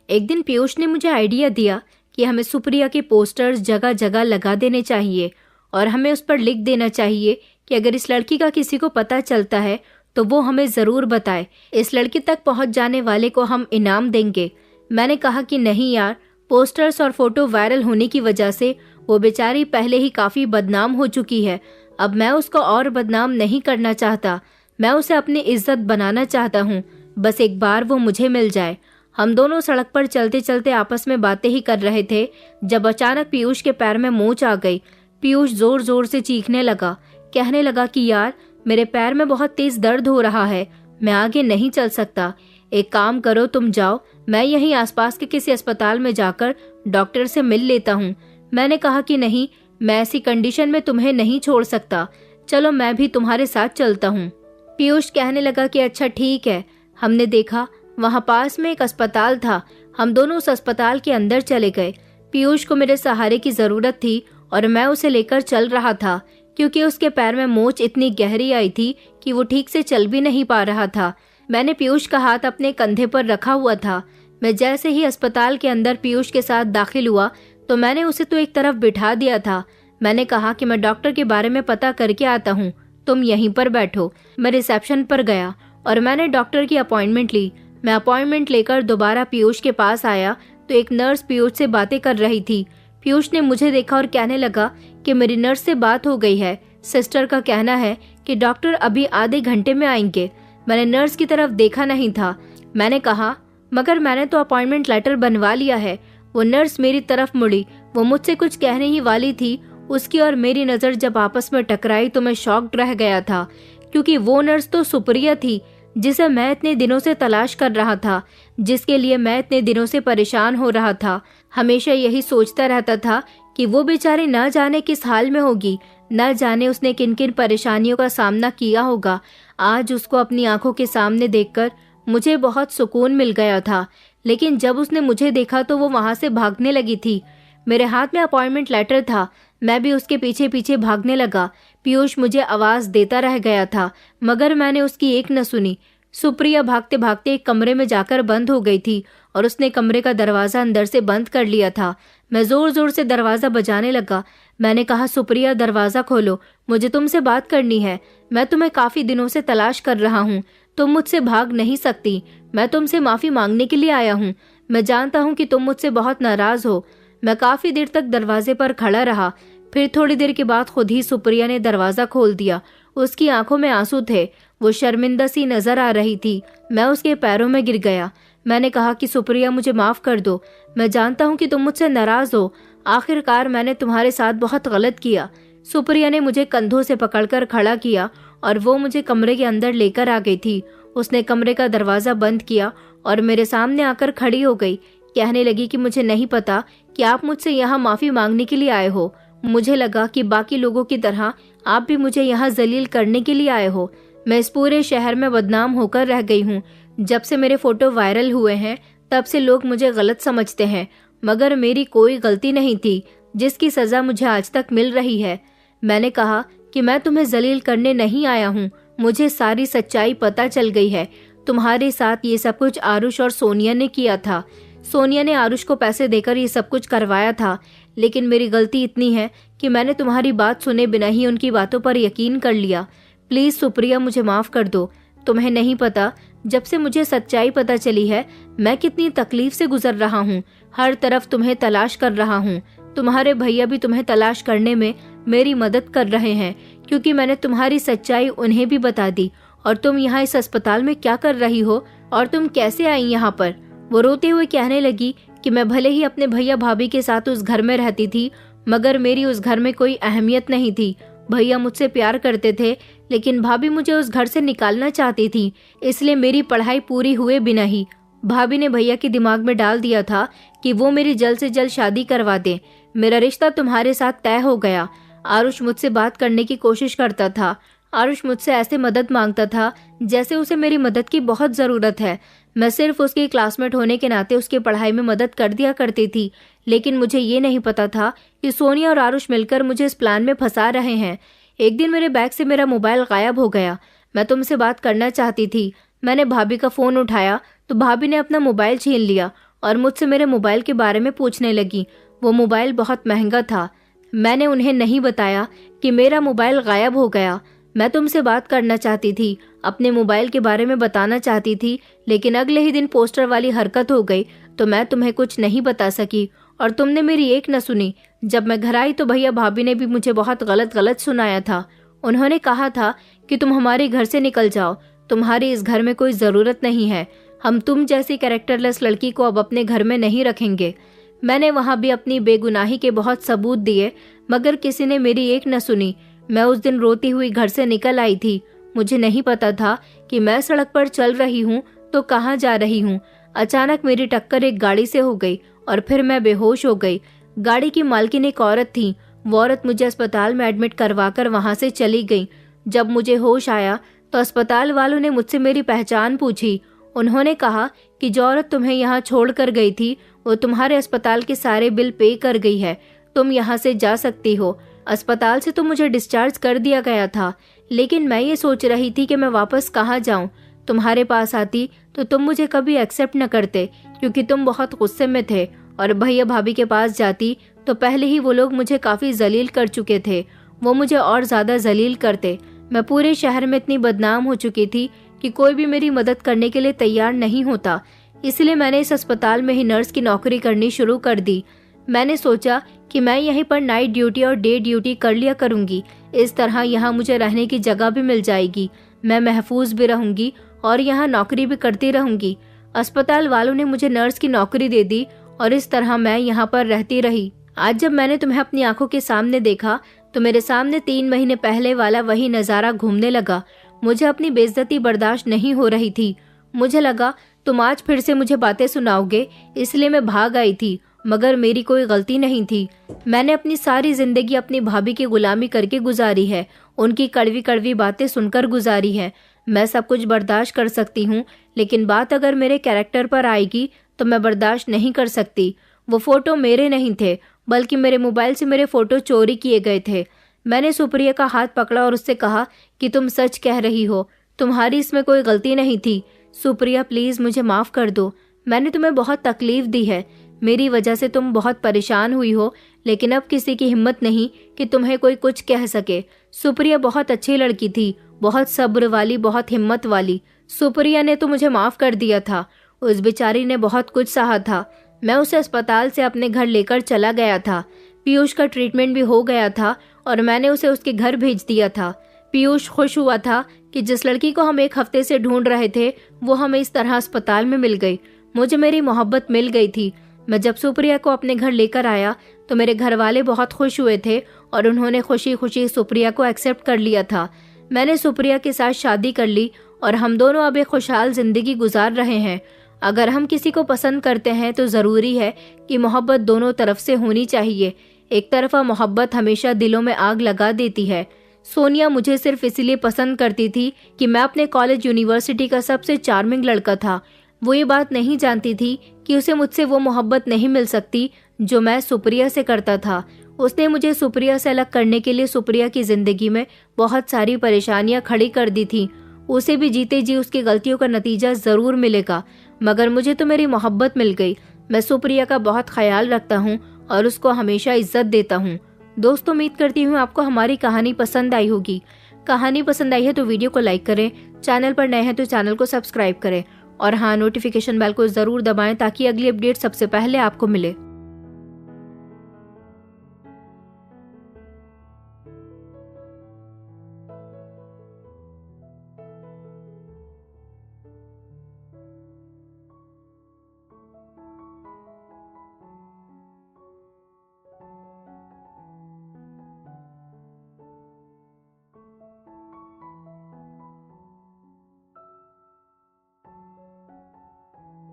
एक दिन पीयूष ने मुझे आइडिया दिया कि हमें सुप्रिया के पोस्टर्स जगह जगह लगा देने चाहिए और हमें उस पर लिख देना चाहिए कि अगर इस लड़की का किसी को पता चलता है तो वो हमें जरूर बताए। इस लड़की तक पहुंच जाने वाले को हम इनाम देंगे। मैंने कहा कि नहीं यार, पोस्टर्स और फोटो वायरल होने की वजह से वो बेचारी पहले ही काफी बदनाम हो चुकी है। अब मैं उसको और बदनाम नहीं करना चाहता। मैं उसे अपनी इज्जत बनाना चाहता हूँ। बस एक बार वो मुझे मिल जाए। हम दोनों सड़क पर चलते चलते आपस में बातें ही कर रहे थे जब अचानक पीयूष के पैर में मोच आ गई। पीयूष जोर जोर से चीखने लगा, कहने लगा कि यार, मेरे पैर में बहुत तेज दर्द हो रहा है, मैं आगे नहीं चल सकता। एक काम करो, तुम जाओ, मैं यहीं आसपास के किसी अस्पताल में जाकर डॉक्टर से मिल लेता हूँ। मैंने कहा कि नहीं, मैं ऐसी कंडीशन में तुम्हें नहीं छोड़ सकता, चलो मैं भी तुम्हारे साथ चलता हूँ। पीयूष कहने लगा कि अच्छा ठीक है। हमने देखा वहाँ पास में एक अस्पताल था। हम दोनों उस अस्पताल के अंदर चले गए। पीयूष को मेरे सहारे की जरूरत थी और मैं उसे लेकर चल रहा था, क्योंकि उसके पैर में मोच इतनी गहरी आई थी कि वो ठीक से चल भी नहीं पा रहा था। मैंने पीयूष का हाथ अपने कंधे पर रखा हुआ था। मैं जैसे ही अस्पताल के अंदर पीयूष के साथ दाखिल हुआ तो मैंने उसे तो एक तरफ बिठा दिया था। मैंने कहा कि मैं डॉक्टर के बारे में पता करके आता हूँ, तुम यहीं पर बैठो। मैं रिसेप्शन पर गया और मैंने डॉक्टर की अपॉइंटमेंट ली। मैं अपॉइंटमेंट लेकर दोबारा पीयूष के पास आया तो एक नर्स पीयूष से बातें कर रही थी। पीयूष ने मुझे देखा और कहने लगा कि मेरी नर्स से बात हो गई है, सिस्टर का कहना है कि डॉक्टर अभी आधे घंटे में आएंगे। मैंने नर्स की तरफ देखा नहीं था। मैंने कहा, मगर मैंने तो अपॉइंटमेंट लेटर बनवा लिया है। वो नर्स मेरी तरफ मुड़ी। वो मुझसे कुछ कहने ही वाली थी। उसकी और मेरी नज़र जब आपस में टकराई तो मैं शॉक्ड रह गया था, क्योंकि वो नर्स तो सुप्रिया थी, जिसे मैं इतने दिनों से तलाश कर रहा था, जिसके लिए मैं इतने दिनों से परेशान हो रहा था। हमेशा यही सोचता रहता था कि वो बेचारी न जाने किस हाल में होगी, न जाने उसने किन किन परेशानियों का सामना किया होगा। आज उसको अपनी आंखों के सामने देखकर मुझे बहुत सुकून मिल गया था, लेकिन जब उसने मुझे देखा तो वो वहां से भागने लगी थी। मेरे हाथ में अपॉइंटमेंट लेटर था। मैं भी उसके पीछे पीछे भागने लगा। पीयूष मुझे आवाज देता रह गया था, मगर मैंने उसकी एक न सुनी। सुप्रिया भागते भागते एक कमरे में जाकर बंद हो गई थी और उसने कमरे का दरवाजा अंदर से बंद कर लिया था। मैं जोर जोर से दरवाजा बजाने लगा। मैंने कहा, सुप्रिया दरवाजा खोलो, मुझे तुमसे बात करनी है। मैं तुम्हें काफी दिनों से तलाश कर रहा हूँ। तुम मुझसे भाग नहीं सकती। मैं तुमसे माफी मांगने के लिए आया हूँ। मैं जानता हूँ कि तुम मुझसे बहुत नाराज हो। मैं काफी देर तक दरवाजे पर खड़ा रहा। फिर थोड़ी देर के बाद खुद ही सुप्रिया ने दरवाजा खोल दिया। उसकी आंखों में आंसू थे। वो शर्मिंदा सी नजर आ रही थी। मैं उसके पैरों में गिर गया। मैंने कहा कि सुप्रिया, मुझे माफ कर दो। मैं जानता हूँ कि तुम मुझसे नाराज हो। आखिरकार मैंने तुम्हारे साथ बहुत गलत किया। सुप्रिया ने मुझे कंधों से पकड़कर खड़ा किया और वो मुझे कमरे के अंदर लेकर आ गई थी। उसने कमरे का दरवाजा बंद किया और मेरे सामने आकर खड़ी हो गई। कहने लगी कि मुझे नहीं पता कि आप मुझसे यहाँ माफी मांगने के लिए आए हो। मुझे लगा कि बाकी लोगों की तरह आप भी मुझे यहाँ जलील करने के लिए आए हो। मैं इस पूरे शहर में बदनाम होकर रह गई हूँ। जब से मेरे फोटो वायरल हुए हैं तब से लोग मुझे गलत समझते हैं, मगर मेरी कोई गलती नहीं थी जिसकी सजा मुझे आज तक मिल रही है। मैंने कहा कि मैं तुम्हें जलील करने नहीं आया हूँ। मुझे सारी सच्चाई पता चल गई है। तुम्हारे साथ ये सब कुछ आरुष और सोनिया ने किया था। सोनिया ने आरुष को पैसे देकर ये सब कुछ करवाया था, लेकिन मेरी गलती इतनी है कि मैंने तुम्हारी बात सुने बिना ही उनकी बातों पर यकीन कर लिया। प्लीज सुप्रिया, मुझे माफ कर दो। तुम्हें नहीं पता, जब से मुझे सच्चाई पता चली है मैं कितनी तकलीफ से गुजर रहा हूँ। हर तरफ तुम्हें तलाश कर रहा हूँ। तुम्हारे भैया भी तुम्हें तलाश करने में मेरी मदद कर रहे हैं, क्योंकि मैंने तुम्हारी सच्चाई उन्हें भी बता दी। और तुम यहाँ इस अस्पताल में क्या कर रही हो और तुम कैसे आई यहाँ पर? वो रोते हुए कहने लगी कि मैं भले ही अपने भैया भाभी के साथ उस घर में रहती थी, मगर मेरी उस घर में कोई अहमियत नहीं थी। भैया मुझसे प्यार करते थे, लेकिन भाभी मुझे उस घर से निकालना चाहती थी, इसलिए मेरी पढ़ाई पूरी हुए बिना ही भाभी ने भैया के दिमाग में डाल दिया था कि वो मेरी जल्द से जल्द शादी करवा दे। मेरा रिश्ता तुम्हारे साथ तय हो गया। आरुष मुझसे बात करने की कोशिश करता था। आरुष मुझसे ऐसे मदद मांगता था जैसे उसे मेरी मदद की बहुत ज़रूरत है। मैं सिर्फ उसकी क्लासमेट होने के नाते उसकी पढ़ाई में मदद कर दिया करती थी, लेकिन मुझे ये नहीं पता था कि सोनिया और आरुष मिलकर मुझे इस प्लान में फंसा रहे हैं। एक दिन मेरे बैग से मेरा मोबाइल गायब हो गया। मैं तुमसे बात करना चाहती थी। मैंने भाभी का फ़ोन उठाया तो भाभी ने अपना मोबाइल छीन लिया और मुझसे मेरे मोबाइल के बारे में पूछने लगी। वो मोबाइल बहुत महंगा था। मैंने उन्हें नहीं बताया कि मेरा मोबाइल गायब हो गया। मैं तुमसे बात करना चाहती थी, अपने मोबाइल के बारे में बताना चाहती थी, लेकिन अगले ही दिन पोस्टर वाली हरकत हो गई तो मैं तुम्हें कुछ नहीं बता सकी और तुमने मेरी एक न सुनी। जब मैं घर आई तो भैया भाभी ने भी मुझे बहुत गलत सुनाया था। उन्होंने कहा था कि तुम हमारे घर से निकल जाओ, तुम्हारी इस घर में कोई ज़रूरत नहीं है। हम तुम जैसी कैरेक्टरलेस लड़की को अब अपने घर में नहीं रखेंगे। मैंने वहाँ भी अपनी बेगुनाही के बहुत सबूत दिए, मगर किसी ने मेरी एक न सुनी। मैं उस दिन रोती हुई घर से निकल आई थी। मुझे नहीं पता था कि मैं सड़क पर चल रही हूँ तो कहाँ जा रही हूँ। अचानक मेरी टक्कर एक गाड़ी से हो गई और फिर मैं बेहोश हो गई। गाड़ी की मालकिन एक औरत थी। वो औरत मुझे अस्पताल में एडमिट करवाकर वहाँ से चली गई। जब मुझे होश आया तो अस्पताल वालों ने मुझसे मेरी पहचान पूछी। उन्होंने कहा कि जो औरत तुम्हें यहाँ छोड़ कर गई थी वो तुम्हारे अस्पताल के सारे बिल पे कर गई है। तुम यहाँ से जा सकती हो। अस्पताल से तो मुझे डिस्चार्ज कर दिया गया था, लेकिन मैं ये सोच रही थी कि मैं वापस कहाँ जाऊँ। तुम्हारे पास आती तो तुम मुझे कभी एक्सेप्ट न करते, क्योंकि तुम बहुत गुस्से में थे, और भैया भाभी के पास जाती तो पहले ही वो लोग मुझे काफ़ी जलील कर चुके थे। वो मुझे और ज़्यादा जलील करते। मैं पूरे शहर में इतनी बदनाम हो चुकी थी कि कोई भी मेरी मदद करने के लिए तैयार नहीं होता। इसलिए मैंने इस अस्पताल में ही नर्स की नौकरी करनी शुरू कर दी। मैंने सोचा कि मैं यहीं पर नाइट ड्यूटी और डे ड्यूटी कर लिया करूंगी। इस तरह यहाँ मुझे रहने की जगह भी मिल जाएगी, मैं महफूज भी रहूंगी और यहाँ नौकरी भी करती रहूंगी। अस्पताल वालों ने मुझे नर्स की नौकरी दे दी और इस तरह मैं यहाँ पर रहती रही। आज जब मैंने तुम्हें अपनी आंखों के सामने देखा तो मेरे सामने 3 महीने पहले वाला वही नजारा घूमने लगा। मुझे अपनी बेइज्जती बर्दाश्त नहीं हो रही थी। मुझे लगा तुम आज फिर से मुझे बातें सुनाओगे, इसलिए मैं भाग आई थी, मगर मेरी कोई गलती नहीं थी। मैंने अपनी सारी जिंदगी अपनी भाभी की गुलामी करके गुजारी है, उनकी कड़वी कड़वी बातें सुनकर गुजारी है। मैं सब कुछ बर्दाश्त कर सकती हूँ, लेकिन बात अगर मेरे कैरेक्टर पर आएगी तो मैं बर्दाश्त नहीं कर सकती। वो फोटो मेरे नहीं थे, बल्कि मेरे मोबाइल से मेरे फोटो चोरी किए गए थे। मैंने सुप्रिया का हाथ पकड़ा और उससे कहा कि तुम सच कह रही हो, तुम्हारी इसमें कोई गलती नहीं थी। सुप्रिया प्लीज मुझे माफ कर दो, मैंने तुम्हें बहुत तकलीफ दी है, मेरी वजह से तुम बहुत परेशान हुई हो, लेकिन अब किसी की हिम्मत नहीं कि तुम्हें कोई कुछ कह सके। सुप्रिया बहुत अच्छी लड़की थी, बहुत सब्र वाली, बहुत हिम्मत वाली। सुप्रिया ने तो मुझे माफ कर दिया था, उस बेचारी ने बहुत कुछ सहा था। मैं उसे अस्पताल से अपने घर लेकर चला गया था। पीयूष का ट्रीटमेंट भी हो गया था और मैंने उसे उसके घर भेज दिया था। पीयूष खुश हुआ था कि जिस लड़की को हम 1 हफ्ते से ढूंढ रहे थे वो हमें इस तरह अस्पताल में मिल गई। मुझे मेरी मोहब्बत मिल गई थी। मैं जब सुप्रिया को अपने घर लेकर आया तो मेरे घर वाले बहुत खुश हुए थे और उन्होंने खुशी खुशी सुप्रिया को एक्सेप्ट कर लिया था। मैंने सुप्रिया के साथ शादी कर ली और हम दोनों अब एक खुशहाल जिंदगी गुजार रहे हैं। अगर हम किसी को पसंद करते हैं तो जरूरी है कि मोहब्बत दोनों तरफ से होनी चाहिए। एक तरफा मोहब्बत हमेशा दिलों में आग लगा देती है। सोनिया मुझे सिर्फ इसलिए पसंद करती थी कि मैं अपने कॉलेज यूनिवर्सिटी का सबसे चार्मिंग लड़का था। वो ये बात नहीं जानती थी कि उसे मुझसे वो मोहब्बत नहीं मिल सकती जो मैं सुप्रिया से करता था। उसने मुझे सुप्रिया से अलग करने के लिए सुप्रिया की जिंदगी में बहुत सारी परेशानियां खड़ी कर दी थी। उसे भी जीते जी उसकी गलतियों का नतीजा जरूर मिलेगा, मगर मुझे तो मेरी मोहब्बत मिल गई। मैं सुप्रिया का बहुत ख्याल रखता हूँ और उसको हमेशा इज्जत देता हूँ। दोस्तों, उम्मीद करती हूँ आपको हमारी कहानी पसंद आई होगी। कहानी पसंद आई है तो वीडियो को लाइक करें, चैनल पर नए हैं तो चैनल को सब्सक्राइब करें और हाँ, नोटिफिकेशन बेल को जरूर दबाएं ताकि अगली अपडेट सबसे पहले आपको मिले।